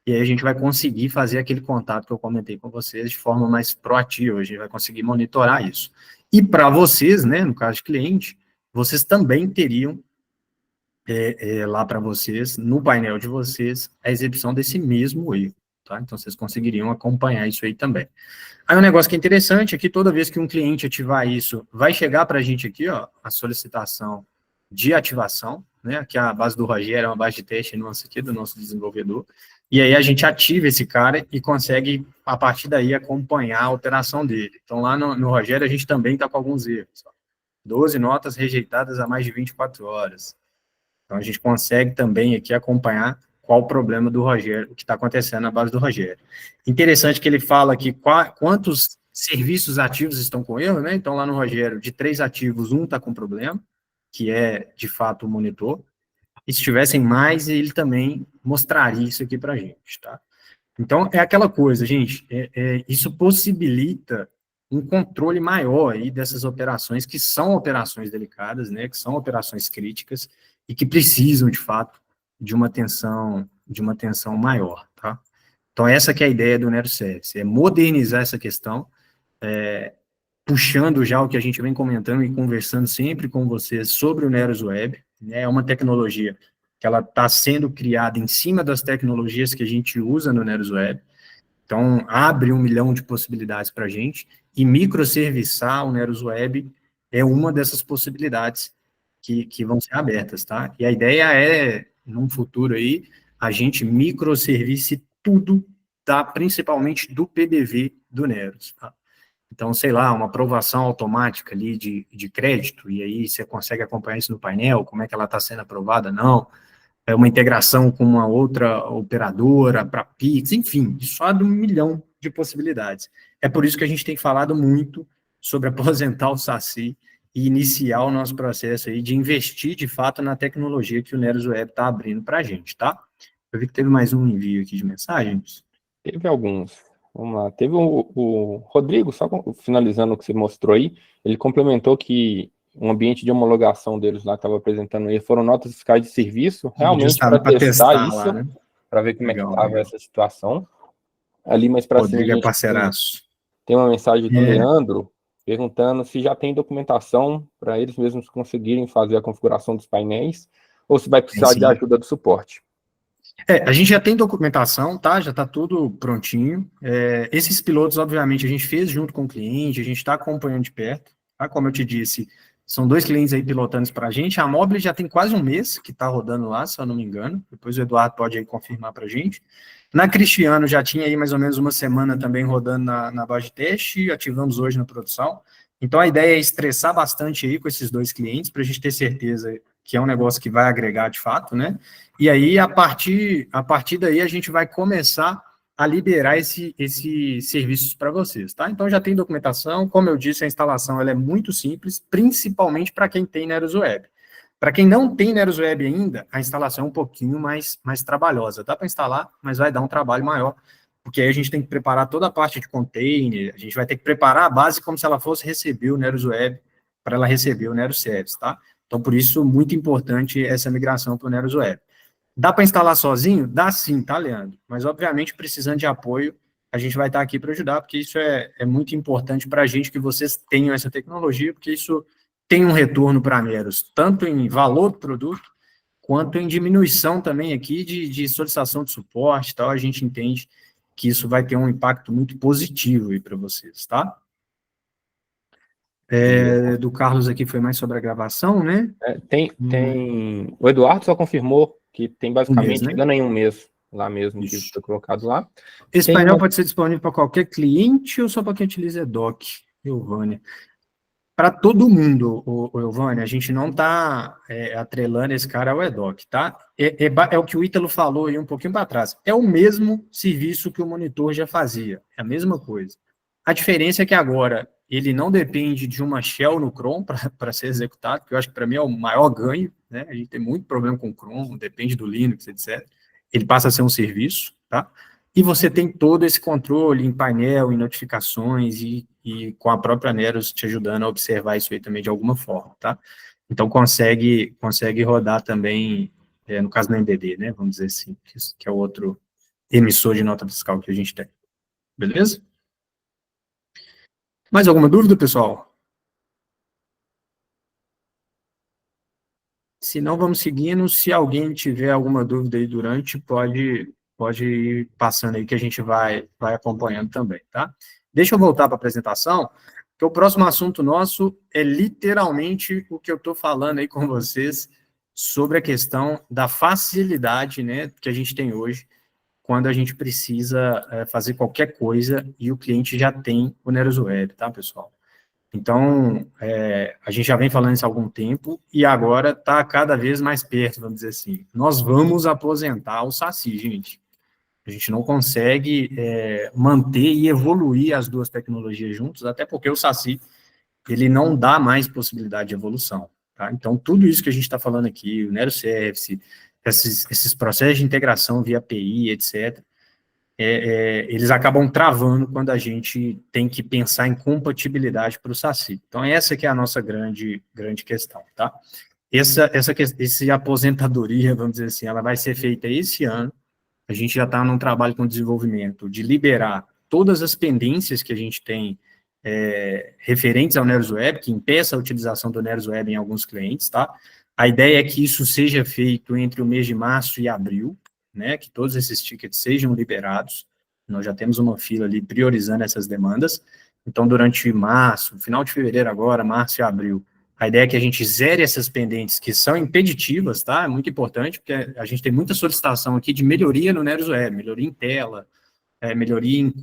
E aí a gente vai conseguir fazer aquele contato que eu comentei com vocês de forma mais proativa, a gente vai conseguir monitorar isso. E para vocês, né, no caso de cliente, vocês também teriam lá para vocês, no painel de vocês, a exibição desse mesmo erro, tá? Então, vocês conseguiriam acompanhar isso aí também. Aí um negócio que é interessante é que toda vez que um cliente ativar isso, vai chegar para a gente aqui, ó, a solicitação de ativação, né, que a base do Rogério é uma base de teste nossa aqui, do nosso desenvolvedor, e aí a gente ativa esse cara e consegue, a partir daí, acompanhar a alteração dele. Então, lá no Rogério, a gente também está com alguns erros, ó. 12 notas rejeitadas há mais de 24 horas. Então, a gente consegue também aqui acompanhar qual o problema do Rogério, o que está acontecendo na base do Rogério. Interessante que ele fala aqui quantos serviços ativos estão com erro, né? Então, lá no Rogério, de 3 ativos, 1 está com problema, que é, de fato, o monitor. E se tivessem mais, ele também mostraria isso aqui para a gente, tá? Então, é aquela coisa, gente, isso possibilita um controle maior aí dessas operações, que são operações delicadas, né, que são operações críticas, e que precisam, de fato, de uma atenção maior, tá? Então, essa que é a ideia do NeroService, é modernizar essa questão, puxando já o que a gente vem comentando e conversando sempre com vocês sobre o Neros Web, né, é uma tecnologia que ela está sendo criada em cima das tecnologias que a gente usa no Neros Web, então abre 1 milhão de possibilidades para a gente, e microserviçar o Neros Web é uma dessas possibilidades que vão ser abertas, tá? E a ideia é, num futuro aí, a gente microservice tudo, tá? Principalmente do PDV do Neros, tá? Então, sei lá, uma aprovação automática ali de crédito, e aí você consegue acompanhar isso no painel, como é que ela está sendo aprovada, não. É uma integração com uma outra operadora para Pix, enfim, isso abre 1 milhão de possibilidades. É por isso que a gente tem falado muito sobre aposentar o SACI e iniciar o nosso processo aí de investir, de fato, na tecnologia que o Neros Web está abrindo para a gente, tá? Eu vi que teve mais um envio aqui de mensagens. Teve alguns. Vamos lá. Teve o Rodrigo, só finalizando o que você mostrou aí, ele complementou que o ambiente de homologação deles lá que estava apresentando aí foram notas fiscais de serviço, realmente para testar isso, né? Para ver como legal, é que estava essa situação. Ali mais para cima, Rodrigo é parceiraço. Tem uma mensagem do Leandro perguntando se já tem documentação para eles mesmos conseguirem fazer a configuração dos painéis ou se vai precisar de ajuda do suporte. A gente já tem documentação, tá? Já está tudo prontinho. Esses pilotos, obviamente, a gente fez junto com o cliente, a gente está acompanhando de perto, tá? Como eu te disse, são 2 clientes aí pilotando isso para a gente. A Mobile já tem quase 1 mês que está rodando lá, se eu não me engano. Depois o Eduardo pode aí confirmar para a gente. Na Cristiano já tinha aí mais ou menos 1 semana também rodando na base de teste, ativamos hoje na produção. Então a ideia é estressar bastante aí com esses 2 clientes, para a gente ter certeza que é um negócio que vai agregar de fato, né? E aí, a partir daí, a gente vai começar a liberar esses serviços para vocês, tá? Então, já tem documentação, como eu disse, a instalação ela é muito simples, principalmente para quem tem Neros Web. Para quem não tem Neros Web ainda, a instalação é um pouquinho mais trabalhosa. Dá para instalar, mas vai dar um trabalho maior, porque aí a gente tem que preparar toda a parte de container, a gente vai ter que preparar a base como se ela fosse receber o Neros Web, para ela receber o Neros Service, tá? Então, por isso, muito importante essa migração para o Neros Web. Dá para instalar sozinho? Dá sim, tá, Leandro? Mas, obviamente, precisando de apoio, a gente vai estar aqui para ajudar, porque isso é muito importante para a gente que vocês tenham essa tecnologia, porque isso tem um retorno para a Neros, tanto em valor do produto, quanto em diminuição também aqui de solicitação de suporte, tal, a gente entende que isso vai ter um impacto muito positivo aí para vocês, tá? Do Carlos aqui foi mais sobre a gravação, né? O Eduardo só confirmou que tem Um mês, basicamente né? chegando em um mês lá mesmo que Isso. foi colocado lá. Esse painel pode ser disponível para qualquer cliente ou só para quem utiliza EDOC, Giovanni? Para todo mundo, o Giovanni, a gente não está atrelando esse cara ao EDOC, tá? É o que o Ítalo falou aí um pouquinho para trás. É o mesmo serviço que o monitor já fazia, é a mesma coisa. A diferença é que agora ele não depende de uma shell no Chrome para ser executado, que eu acho que para mim é o maior ganho, né? A gente tem muito problema com o Chrome, depende do Linux, etc. Ele passa a ser um serviço, tá? E você tem todo esse controle em painel, em notificações e com a própria Neros te ajudando a observar isso aí também de alguma forma, tá? Então consegue rodar também, no caso do MBD, né? Vamos dizer assim, que é o outro emissor de nota fiscal que a gente tem. Beleza? Mais alguma dúvida, pessoal? Se não, vamos seguindo. Se alguém tiver alguma dúvida aí durante, pode ir passando aí que a gente vai acompanhando também, tá? Deixa eu voltar para a apresentação, que o próximo assunto nosso é literalmente o que eu estou falando aí com vocês sobre a questão da facilidade, né, que a gente tem hoje quando a gente precisa fazer qualquer coisa e o cliente já tem o Neros Web, tá, pessoal? Então, a gente já vem falando isso há algum tempo e agora está cada vez mais perto, vamos dizer assim. Nós vamos aposentar o SASI, gente. A gente não consegue manter e evoluir as duas tecnologias juntos, até porque o SASI, ele não dá mais possibilidade de evolução. Tá? Então, tudo isso que a gente está falando aqui, o Nero Service, esses processos de integração via API, etc., eles acabam travando quando a gente tem que pensar em compatibilidade para o SASI. Então, essa que é a nossa grande questão, tá? Essa aposentadoria, vamos dizer assim, ela vai ser feita esse ano. A gente já está num trabalho com desenvolvimento de liberar todas as pendências que a gente tem referentes ao Neros Web, que impeça a utilização do Neros Web em alguns clientes, tá? A ideia é que isso seja feito entre o mês de março e abril, né, que todos esses tickets sejam liberados. Nós já temos uma fila ali priorizando essas demandas. Então, durante março, final de fevereiro agora, março e abril, a ideia é que a gente zere essas pendentes que são impeditivas, tá? É muito importante, porque a gente tem muita solicitação aqui de melhoria no Neros Web, melhoria em tela, melhoria em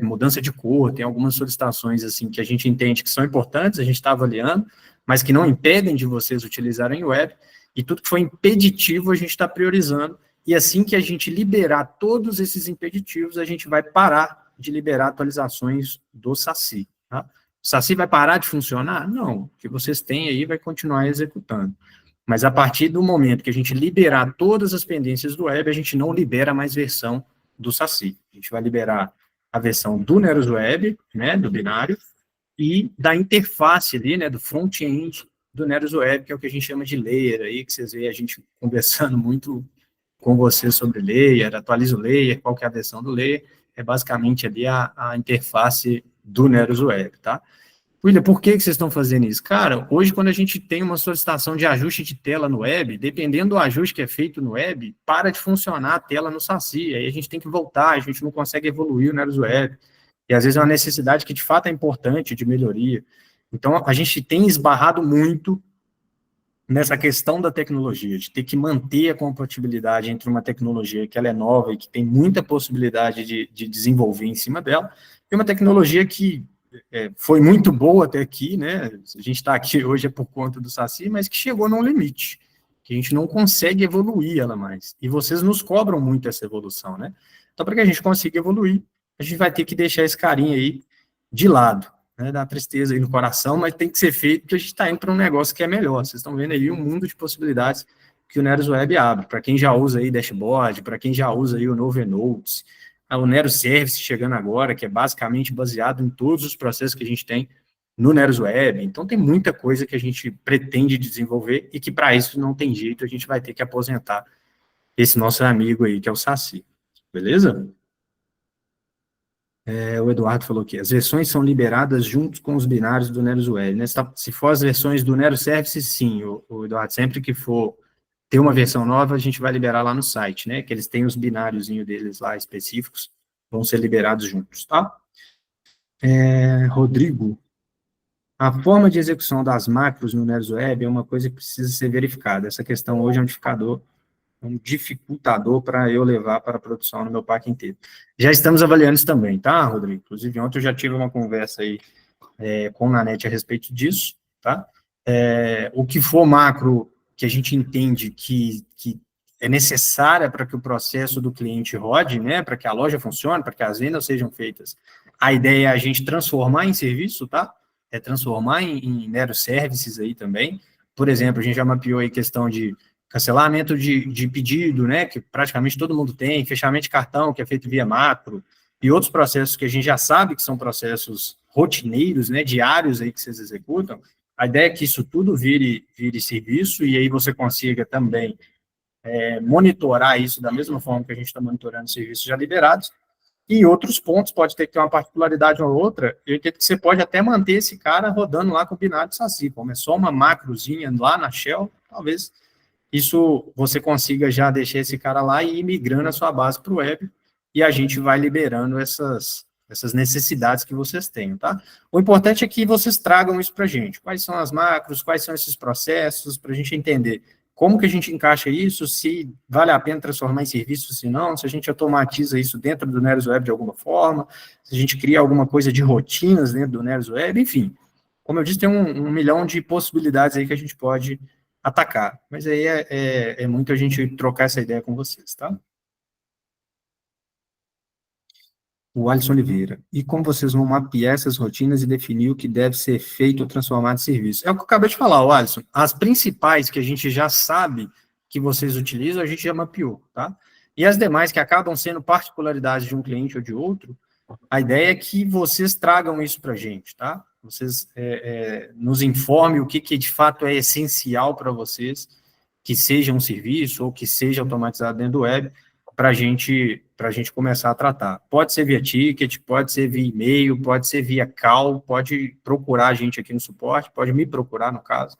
mudança de cor, tem algumas solicitações assim que a gente entende que são importantes, a gente está avaliando, mas que não impedem de vocês utilizarem o web, e tudo que for impeditivo a gente está priorizando, e assim que a gente liberar todos esses impeditivos, a gente vai parar de liberar atualizações do SASI. Tá? O SASI vai parar de funcionar? Não, o que vocês têm aí vai continuar executando. Mas a partir do momento que a gente liberar todas as pendências do web, a gente não libera mais versão do SASI. A gente vai liberar a versão do Neros Web, né, do binário, e da interface ali, né, do front-end do Neros Web, que é o que a gente chama de layer aí, que vocês veem a gente conversando muito com vocês sobre layer, atualiza o layer, qual que é a versão do layer, é basicamente ali a interface do Neros Web, tá? William, por que vocês estão fazendo isso? Cara, hoje quando a gente tem uma solicitação de ajuste de tela no web, dependendo do ajuste que é feito no web, para de funcionar a tela no SASI, aí a gente tem que voltar, a gente não consegue evoluir o Neros Web, e às vezes é uma necessidade que de fato é importante de melhoria. Então, a gente tem esbarrado muito nessa questão da tecnologia, de ter que manter a compatibilidade entre uma tecnologia que ela é nova e que tem muita possibilidade de desenvolver em cima dela, e uma tecnologia que foi muito boa até aqui, né? A gente está aqui hoje é por conta do SASI, mas que chegou num limite, que a gente não consegue evoluir ela mais. E vocês nos cobram muito essa evolução, né? Então, para que a gente consiga evoluir, a gente vai ter que deixar esse carinha aí de lado, né? Dá tristeza aí no coração, mas tem que ser feito porque a gente está indo para um negócio que é melhor. Vocês estão vendo aí um mundo de possibilidades que o Neros Web abre, para quem já usa aí dashboard, para quem já usa aí o Novo Notes, o Nero Service chegando agora, que é basicamente baseado em todos os processos que a gente tem no Neros Web. Então, tem muita coisa que a gente pretende desenvolver e que, para isso, não tem jeito, a gente vai ter que aposentar esse nosso amigo aí, que é o SASI. Beleza? O Eduardo falou aqui, as versões são liberadas juntos com os binários do Neros Web. Né? Se for as versões do Nero Service, sim, o Eduardo, sempre que for ter uma versão nova, a gente vai liberar lá no site, né? Que eles têm os bináriozinhos deles lá específicos, vão ser liberados juntos, tá? Rodrigo, a forma de execução das macros no Neros Web é uma coisa que precisa ser verificada. Essa questão hoje é um dificultador para eu levar para a produção no meu parque inteiro. Já estamos avaliando isso também, tá, Rodrigo? Inclusive, ontem eu já tive uma conversa aí com o Nanete a respeito disso, tá? O que for macro que a gente entende que é necessária para que o processo do cliente rode, né, para que a loja funcione, para que as vendas sejam feitas, a ideia é a gente transformar em serviço, tá? Transformar em Nero Services aí também. Por exemplo, a gente já mapeou aí questão de cancelamento de pedido, né, que praticamente todo mundo tem, fechamento de cartão, que é feito via macro, e outros processos que a gente já sabe que são processos rotineiros, né, diários aí que vocês executam. A ideia é que isso tudo vire serviço, e aí você consiga também monitorar isso da mesma forma que a gente está monitorando serviços já liberados. E outros pontos, pode ter que ter uma particularidade ou outra, eu entendo que você pode até manter esse cara rodando lá com o binário de SASI, como é só uma macrozinha lá na Shell, talvez isso você consiga já deixar esse cara lá e ir migrando a sua base para o web, e a gente vai liberando essas necessidades que vocês têm, tá? O importante é que vocês tragam isso para a gente. Quais são as macros, quais são esses processos, para a gente entender como que a gente encaixa isso, se vale a pena transformar em serviço, se não, se a gente automatiza isso dentro do Neros Web de alguma forma, se a gente cria alguma coisa de rotinas dentro do Neros Web, enfim. Como eu disse, tem um milhão de possibilidades aí que a gente pode atacar. Mas aí é muito a gente trocar essa ideia com vocês, tá? O Alisson Oliveira. E como vocês vão mapear essas rotinas e definir o que deve ser feito ou transformado em serviço? É o que eu acabei de falar, o Alisson. As principais que a gente já sabe que vocês utilizam, a gente já mapeou, tá? E as demais que acabam sendo particularidades de um cliente ou de outro, a ideia é que vocês tragam isso para a gente, tá? Vocês nos informem o que de fato é essencial para vocês, que seja um serviço ou que seja automatizado dentro do web, para a gente começar a tratar. Pode ser via ticket, pode ser via e-mail, pode ser via call, pode procurar a gente aqui no suporte, pode me procurar, no caso,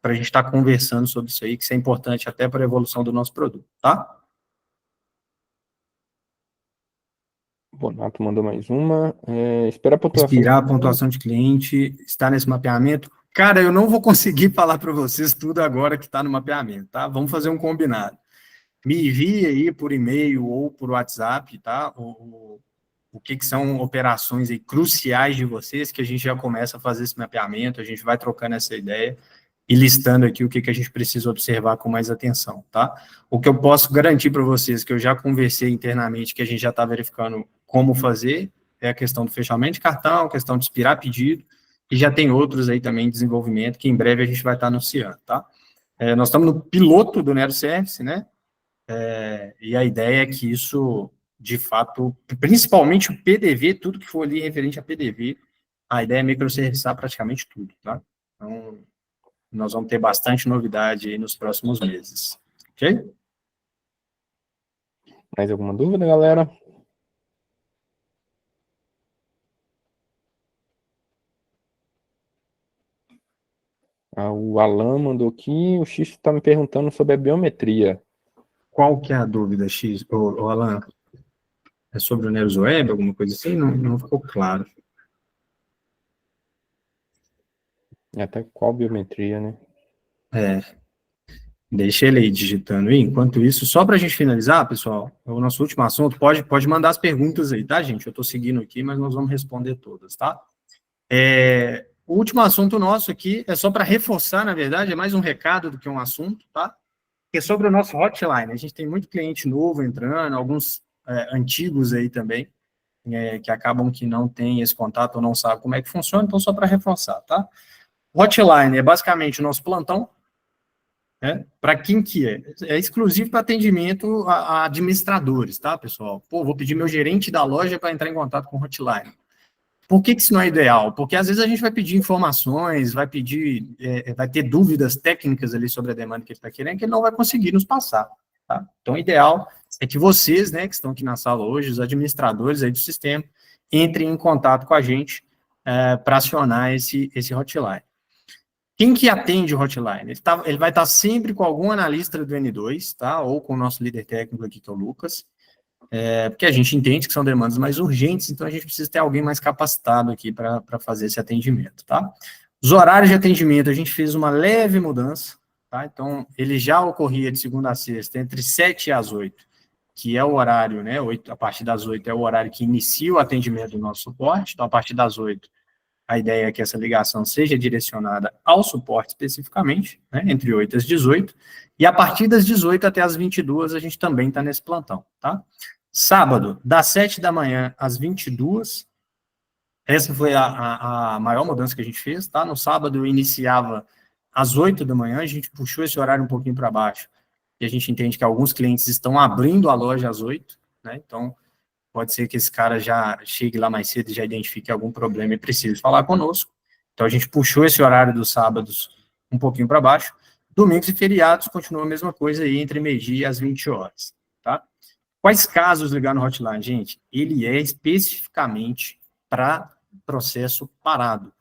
para a gente estar conversando sobre isso aí, que isso é importante até para a evolução do nosso produto, tá? Bonato mandou mais uma. Espera a pontuação. Expirar a pontuação de cliente, está nesse mapeamento. Cara, eu não vou conseguir falar para vocês tudo agora que está no mapeamento, tá? Vamos fazer um combinado. Me envie aí por e-mail ou por WhatsApp, tá? O que são operações aí cruciais de vocês, que a gente já começa a fazer esse mapeamento, a gente vai trocando essa ideia e listando aqui o que a gente precisa observar com mais atenção, tá? O que eu posso garantir para vocês, que eu já conversei internamente, que a gente já está verificando como fazer, é a questão do fechamento de cartão, a questão de expirar pedido, e já tem outros aí também em desenvolvimento, que em breve a gente vai estar anunciando, tá? Nós estamos no piloto do Nero Service, né? E a ideia é que isso, de fato, principalmente o PDV, tudo que for ali referente a PDV, a ideia é microserviçar praticamente tudo, tá? Então, nós vamos ter bastante novidade aí nos próximos meses, ok? Mais alguma dúvida, galera? O Alan mandou aqui, o X está me perguntando sobre a biometria. Qual que é a dúvida, X? Ô, Alan, é sobre o Neros Web, alguma coisa assim? Não ficou claro. Até qual biometria, né? Deixa ele aí digitando aí. Enquanto isso, só para a gente finalizar, pessoal, o nosso último assunto, pode mandar as perguntas aí, tá, gente? Eu estou seguindo aqui, mas nós vamos responder todas, tá? O último assunto nosso aqui é só para reforçar, na verdade, é mais um recado do que um assunto, tá? Que é sobre o nosso hotline. A gente tem muito cliente novo entrando, alguns antigos aí também, que acabam que não tem esse contato ou não sabem como é que funciona, então só para reforçar, tá? Hotline é basicamente o nosso plantão, né? Para quem que é? É exclusivo para atendimento a administradores, tá, pessoal? Pô, vou pedir meu gerente da loja para entrar em contato com o hotline. Por que isso não é ideal? Porque às vezes a gente vai pedir informações, vai ter dúvidas técnicas ali sobre a demanda que ele está querendo, que ele não vai conseguir nos passar, tá? Então, o ideal é que vocês, né, que estão aqui na sala hoje, os administradores aí do sistema, entrem em contato com a gente para acionar esse hotline. Quem que atende o hotline? Ele vai estar sempre com algum analista do N2, tá? Ou com o nosso líder técnico aqui, que é o Lucas. porque a gente entende que são demandas mais urgentes, então a gente precisa ter alguém mais capacitado aqui para fazer esse atendimento, tá? Os horários de atendimento, a gente fez uma leve mudança, tá? Então, ele já ocorria de segunda a sexta, entre 7 e as 8, que é o horário, né? 8, a partir das 8 é o horário que inicia o atendimento do nosso suporte, então, a partir das 8, a ideia é que essa ligação seja direcionada ao suporte especificamente, né? Entre 8 e as 18, e a partir das 18 até as 22, a gente também está nesse plantão, tá? Sábado, das 7 da manhã às 22, essa foi a maior mudança que a gente fez, tá? No sábado eu iniciava às 8 da manhã, a gente puxou esse horário um pouquinho para baixo, e a gente entende que alguns clientes estão abrindo a loja às 8, né? Então, pode ser que esse cara já chegue lá mais cedo e já identifique algum problema e precise falar conosco. Então, a gente puxou esse horário dos sábados um pouquinho para baixo. Domingos e feriados continua a mesma coisa aí, entre meio-dia e as 20 horas, tá? Quais casos ligar no hotline, gente? Ele é especificamente para processo parado.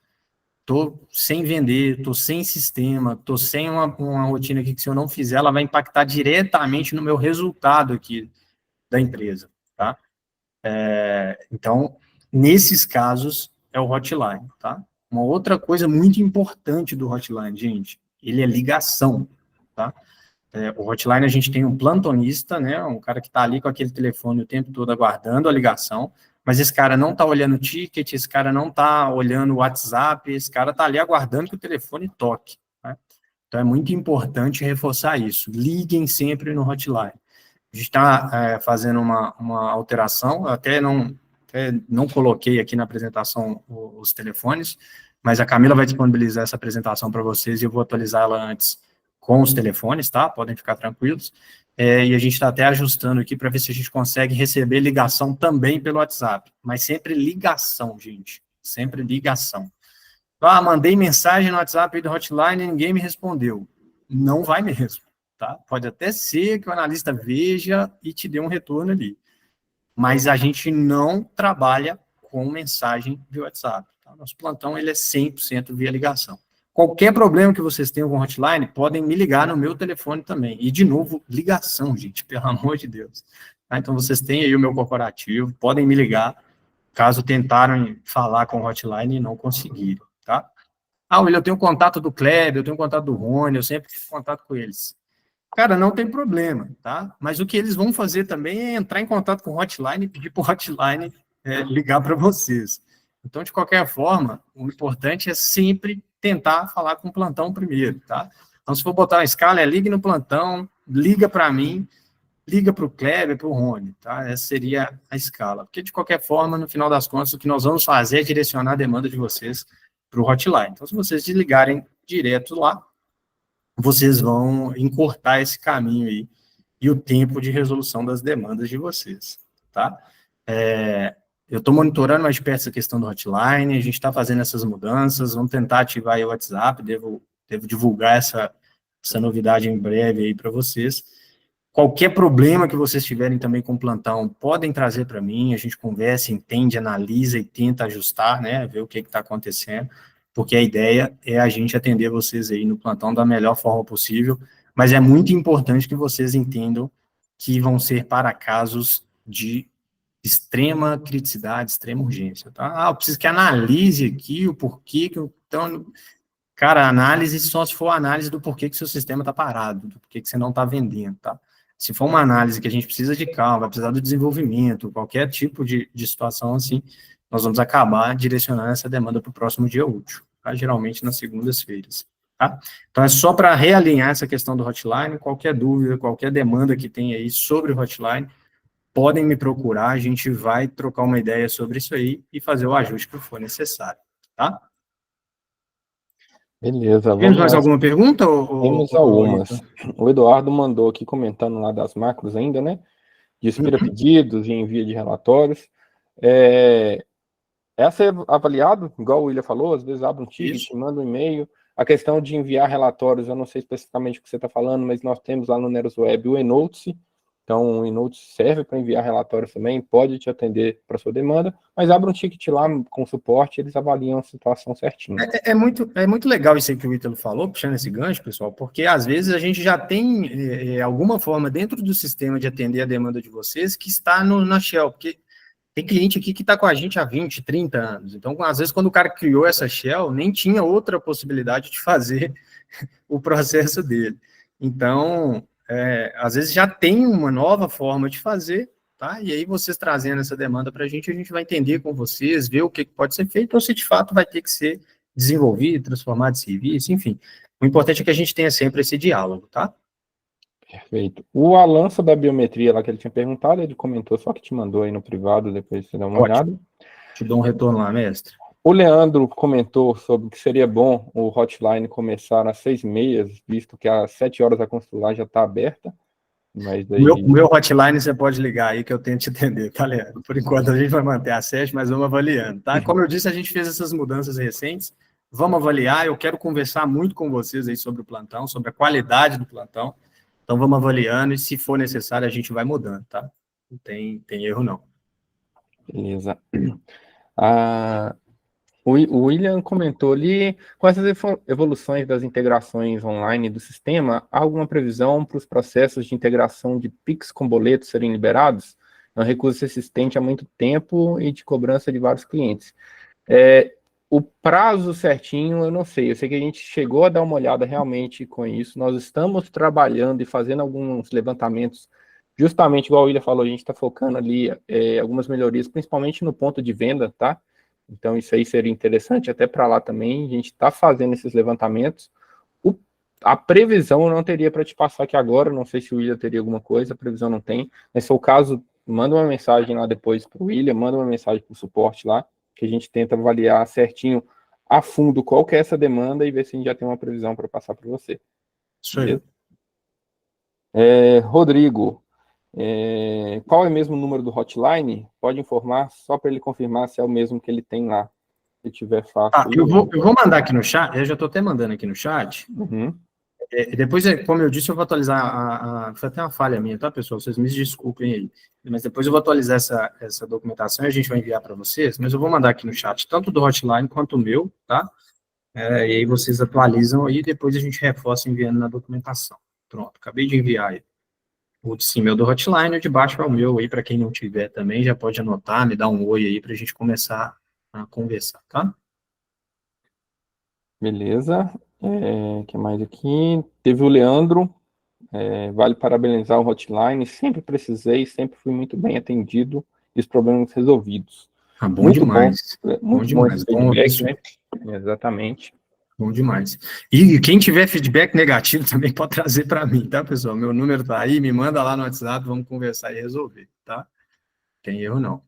Estou sem vender, estou sem sistema, estou sem uma rotina aqui que se eu não fizer, ela vai impactar diretamente no meu resultado aqui da empresa, tá? Então, nesses casos, é o hotline, tá? Uma outra coisa muito importante do hotline, gente, ele é ligação, tá? O hotline, a gente tem um plantonista, né, um cara que está ali com aquele telefone o tempo todo aguardando a ligação, mas esse cara não está olhando o ticket, esse cara não está olhando o WhatsApp, esse cara está ali aguardando que o telefone toque, né? Então, é muito importante reforçar isso. Liguem sempre no hotline. A gente está fazendo uma alteração, até não coloquei aqui na apresentação os telefones, mas a Camila vai disponibilizar essa apresentação para vocês e eu vou atualizar ela antes com os telefones, tá? Podem ficar tranquilos. E a gente está até ajustando aqui para ver se a gente consegue receber ligação também pelo WhatsApp, mas sempre ligação, gente, sempre ligação. Mandei mensagem no WhatsApp do hotline e ninguém me respondeu. Não vai mesmo, tá? Pode até ser que o analista veja e te dê um retorno ali, mas a gente não trabalha com mensagem via WhatsApp, tá? Nosso plantão, ele é 100% via ligação. Qualquer problema que vocês tenham com o hotline, podem me ligar no meu telefone também. E, de novo, ligação, gente, pelo amor de Deus. Tá? Então, vocês têm aí o meu corporativo, podem me ligar, caso tentaram falar com o hotline e não conseguiram, tá? William, eu tenho contato do Kleber, eu tenho contato do Rony, eu sempre tive contato com eles. Cara, não tem problema, tá? Mas o que eles vão fazer também é entrar em contato com o hotline e pedir para o hotline ligar para vocês. Então, de qualquer forma, o importante é sempre tentar falar com o plantão primeiro, tá? Então, se for botar uma escala, ligue no plantão, liga para mim, liga para o Kleber, para o Rony, tá? Essa seria a escala. Porque, de qualquer forma, no final das contas, o que nós vamos fazer é direcionar a demanda de vocês para o hotline. Então, se vocês desligarem direto lá, vocês vão encurtar esse caminho aí e o tempo de resolução das demandas de vocês, tá? Eu estou monitorando mais perto essa questão do hotline, a gente está fazendo essas mudanças, vamos tentar ativar aí o WhatsApp, devo divulgar essa novidade em breve aí para vocês. Qualquer problema que vocês tiverem também com o plantão, podem trazer para mim, a gente conversa, entende, analisa e tenta ajustar, né, ver o que está acontecendo, porque a ideia é a gente atender vocês aí no plantão da melhor forma possível, mas é muito importante que vocês entendam que vão ser para casos de extrema criticidade, extrema urgência, tá? Eu preciso que analise aqui o porquê que então, cara, análise só se for análise do porquê que seu sistema está parado, do porquê que você não está vendendo, tá? Se for uma análise que a gente precisa de calma, vai precisar do desenvolvimento, qualquer tipo de situação assim, nós vamos acabar direcionando essa demanda para o próximo dia útil, tá? Geralmente nas segundas-feiras, tá? Então, é só para realinhar essa questão do hotline, qualquer dúvida, qualquer demanda que tenha aí sobre o hotline, podem me procurar, a gente vai trocar uma ideia sobre isso aí e fazer o ajuste que for necessário, tá? Beleza, Temos mais alguma pergunta? Temos algumas. O Eduardo mandou aqui comentando lá das macros ainda, né? De expira pedidos e envio de relatórios. É ser avaliado, igual o William falou, às vezes abre um ticket, manda um e-mail. A questão de enviar relatórios, eu não sei especificamente o que você está falando, mas nós temos lá no Neros Web o e-notes, Então, o eNote serve para enviar relatórios também, pode te atender para sua demanda, mas abre um ticket lá com suporte, eles avaliam a situação certinho. É muito legal isso aí que o Ítalo falou, puxando esse gancho, pessoal, porque às vezes a gente já tem alguma forma dentro do sistema de atender a demanda de vocês que está na Shell, porque tem cliente aqui que está com a gente há 20, 30 anos. Então, às vezes, quando o cara criou essa Shell, nem tinha outra possibilidade de fazer o processo dele. Então, às vezes já tem uma nova forma de fazer, tá? E aí vocês trazendo essa demanda para a gente vai entender com vocês, ver o que pode ser feito, ou se de fato vai ter que ser desenvolvido, transformado em serviço, enfim. O importante é que a gente tenha sempre esse diálogo, tá? Perfeito. O Alan sobre a biometria lá que ele tinha perguntado, ele comentou, só que te mandou aí no privado, depois você dá uma olhada. Te dou um retorno lá, mestre. O Leandro comentou sobre que seria bom o hotline começar às 6h30, visto que às 7 horas a consular já está aberta. Mas daí... O meu hotline você pode ligar aí que eu tento te atender, tá, Leandro? Por enquanto a gente vai manter a 7, mas vamos avaliando, tá? Como eu disse, a gente fez essas mudanças recentes, vamos avaliar, eu quero conversar muito com vocês aí sobre o plantão, sobre a qualidade do plantão, então vamos avaliando e se for necessário a gente vai mudando, tá? Não tem erro não. Beleza. O William comentou ali, com essas evoluções das integrações online do sistema, há alguma previsão para os processos de integração de Pix com boletos serem liberados? É um recurso existente há muito tempo e de cobrança de vários clientes. O prazo certinho, eu não sei. Eu sei que a gente chegou a dar uma olhada realmente com isso. Nós estamos trabalhando e fazendo alguns levantamentos, justamente igual o William falou, a gente está focando ali algumas melhorias, principalmente no ponto de venda, tá? Então, isso aí seria interessante, até para lá também, a gente está fazendo esses levantamentos. A previsão eu não teria para te passar aqui agora, não sei se o William teria alguma coisa, a previsão não tem. Mas se for o caso, manda uma mensagem lá depois para o William, manda uma mensagem para o suporte lá, que a gente tenta avaliar certinho, a fundo, qual que é essa demanda e ver se a gente já tem uma previsão para passar para você. Isso aí. Rodrigo, qual é mesmo o número do hotline? Pode informar, só para ele confirmar se é o mesmo que ele tem lá. Se tiver fácil. Eu vou mandar aqui no chat, eu já estou até mandando aqui no chat. Uhum. Depois, como eu disse, eu vou atualizar, foi até uma falha minha, tá, pessoal? Vocês me desculpem aí. Mas depois eu vou atualizar essa documentação e a gente vai enviar para vocês, mas eu vou mandar aqui no chat, tanto do hotline quanto o meu, tá? E aí vocês atualizam aí, depois a gente reforça enviando na documentação. Pronto, acabei de enviar aí. O de cima é o do hotline, o de baixo é o meu aí, para quem não tiver também, já pode anotar, me dar um oi aí para a gente começar a conversar, tá? Beleza. Que mais aqui? Teve o Leandro. Vale parabenizar o hotline. Sempre precisei, sempre fui muito bem atendido e os problemas resolvidos. Bom Muito demais. Muito bom esse feedback, né? Exatamente. Bom demais. E quem tiver feedback negativo também pode trazer para mim, tá, pessoal? Meu número tá aí, me manda lá no WhatsApp, vamos conversar e resolver, tá? Tem erro não.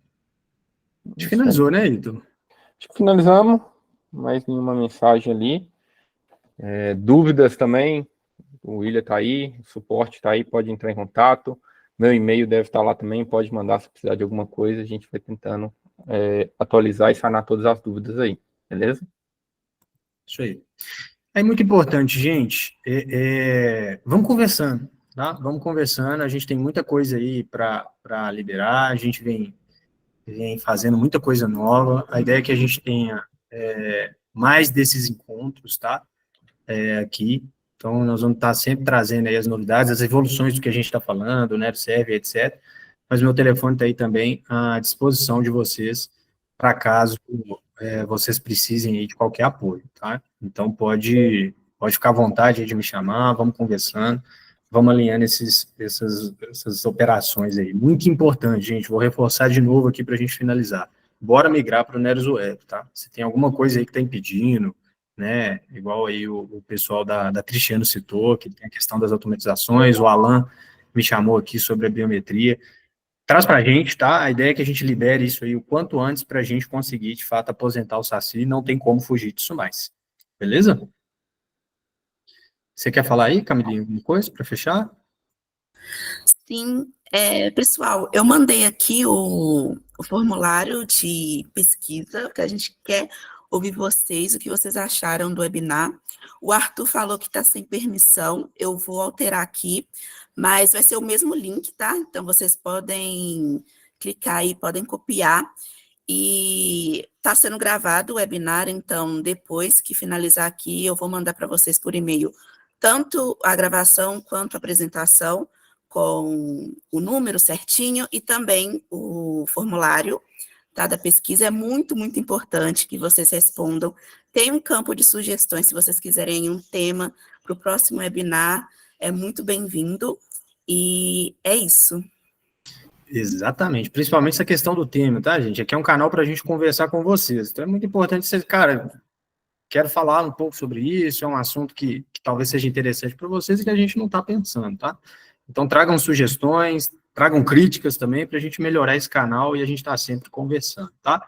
A gente finalizou, né, Ítalo? Acho que finalizamos. Mais nenhuma mensagem ali. Dúvidas também, o William tá aí, o suporte tá aí, pode entrar em contato. Meu e-mail deve estar lá também, pode mandar se precisar de alguma coisa, a gente vai tentando atualizar e sanar todas as dúvidas aí, beleza? Isso aí. É muito importante, gente. Vamos conversando, tá? Vamos conversando. A gente tem muita coisa aí para liberar. A gente vem fazendo muita coisa nova. A ideia é que a gente tenha mais desses encontros, tá? Aqui. Então, nós vamos estar sempre trazendo aí as novidades, as evoluções do que a gente está falando, né? Serve, etc. Mas meu telefone está aí também à disposição de vocês, para caso vocês precisem aí de qualquer apoio, tá? Então, pode ficar à vontade de me chamar, vamos conversando, vamos alinhando essas operações aí. Muito importante, gente, vou reforçar de novo aqui para a gente finalizar. Bora migrar para o Neros Web, tá? Se tem alguma coisa aí que está impedindo, né, igual aí o pessoal da Cristiano citou, que tem a questão das automatizações, o Alan me chamou aqui sobre a biometria, traz para a gente, tá? A ideia é que a gente libere isso aí o quanto antes para a gente conseguir, de fato, aposentar o Saci, não tem como fugir disso mais. Beleza? Você quer falar aí, Camilinho, alguma coisa para fechar? Sim, pessoal, eu mandei aqui o formulário de pesquisa, que a gente quer ouvir vocês, o que vocês acharam do webinar. O Arthur falou que está sem permissão, eu vou alterar aqui, mas vai ser o mesmo link, tá? Então, vocês podem clicar aí, podem copiar. E está sendo gravado o webinar, então, depois que finalizar aqui, eu vou mandar para vocês por e-mail tanto a gravação quanto a apresentação, com o número certinho e também o formulário, tá, da pesquisa. É muito, muito importante que vocês respondam. Tem um campo de sugestões, se vocês quiserem um tema para o próximo webinar, é muito bem-vindo. E é isso. Exatamente, principalmente essa questão do tema, tá, gente? Aqui é um canal para a gente conversar com vocês. Então é muito importante vocês, cara, quero falar um pouco sobre isso, é um assunto que talvez seja interessante para vocês e que a gente não está pensando, tá? Então tragam sugestões, tragam críticas também para a gente melhorar esse canal e a gente está sempre conversando, tá?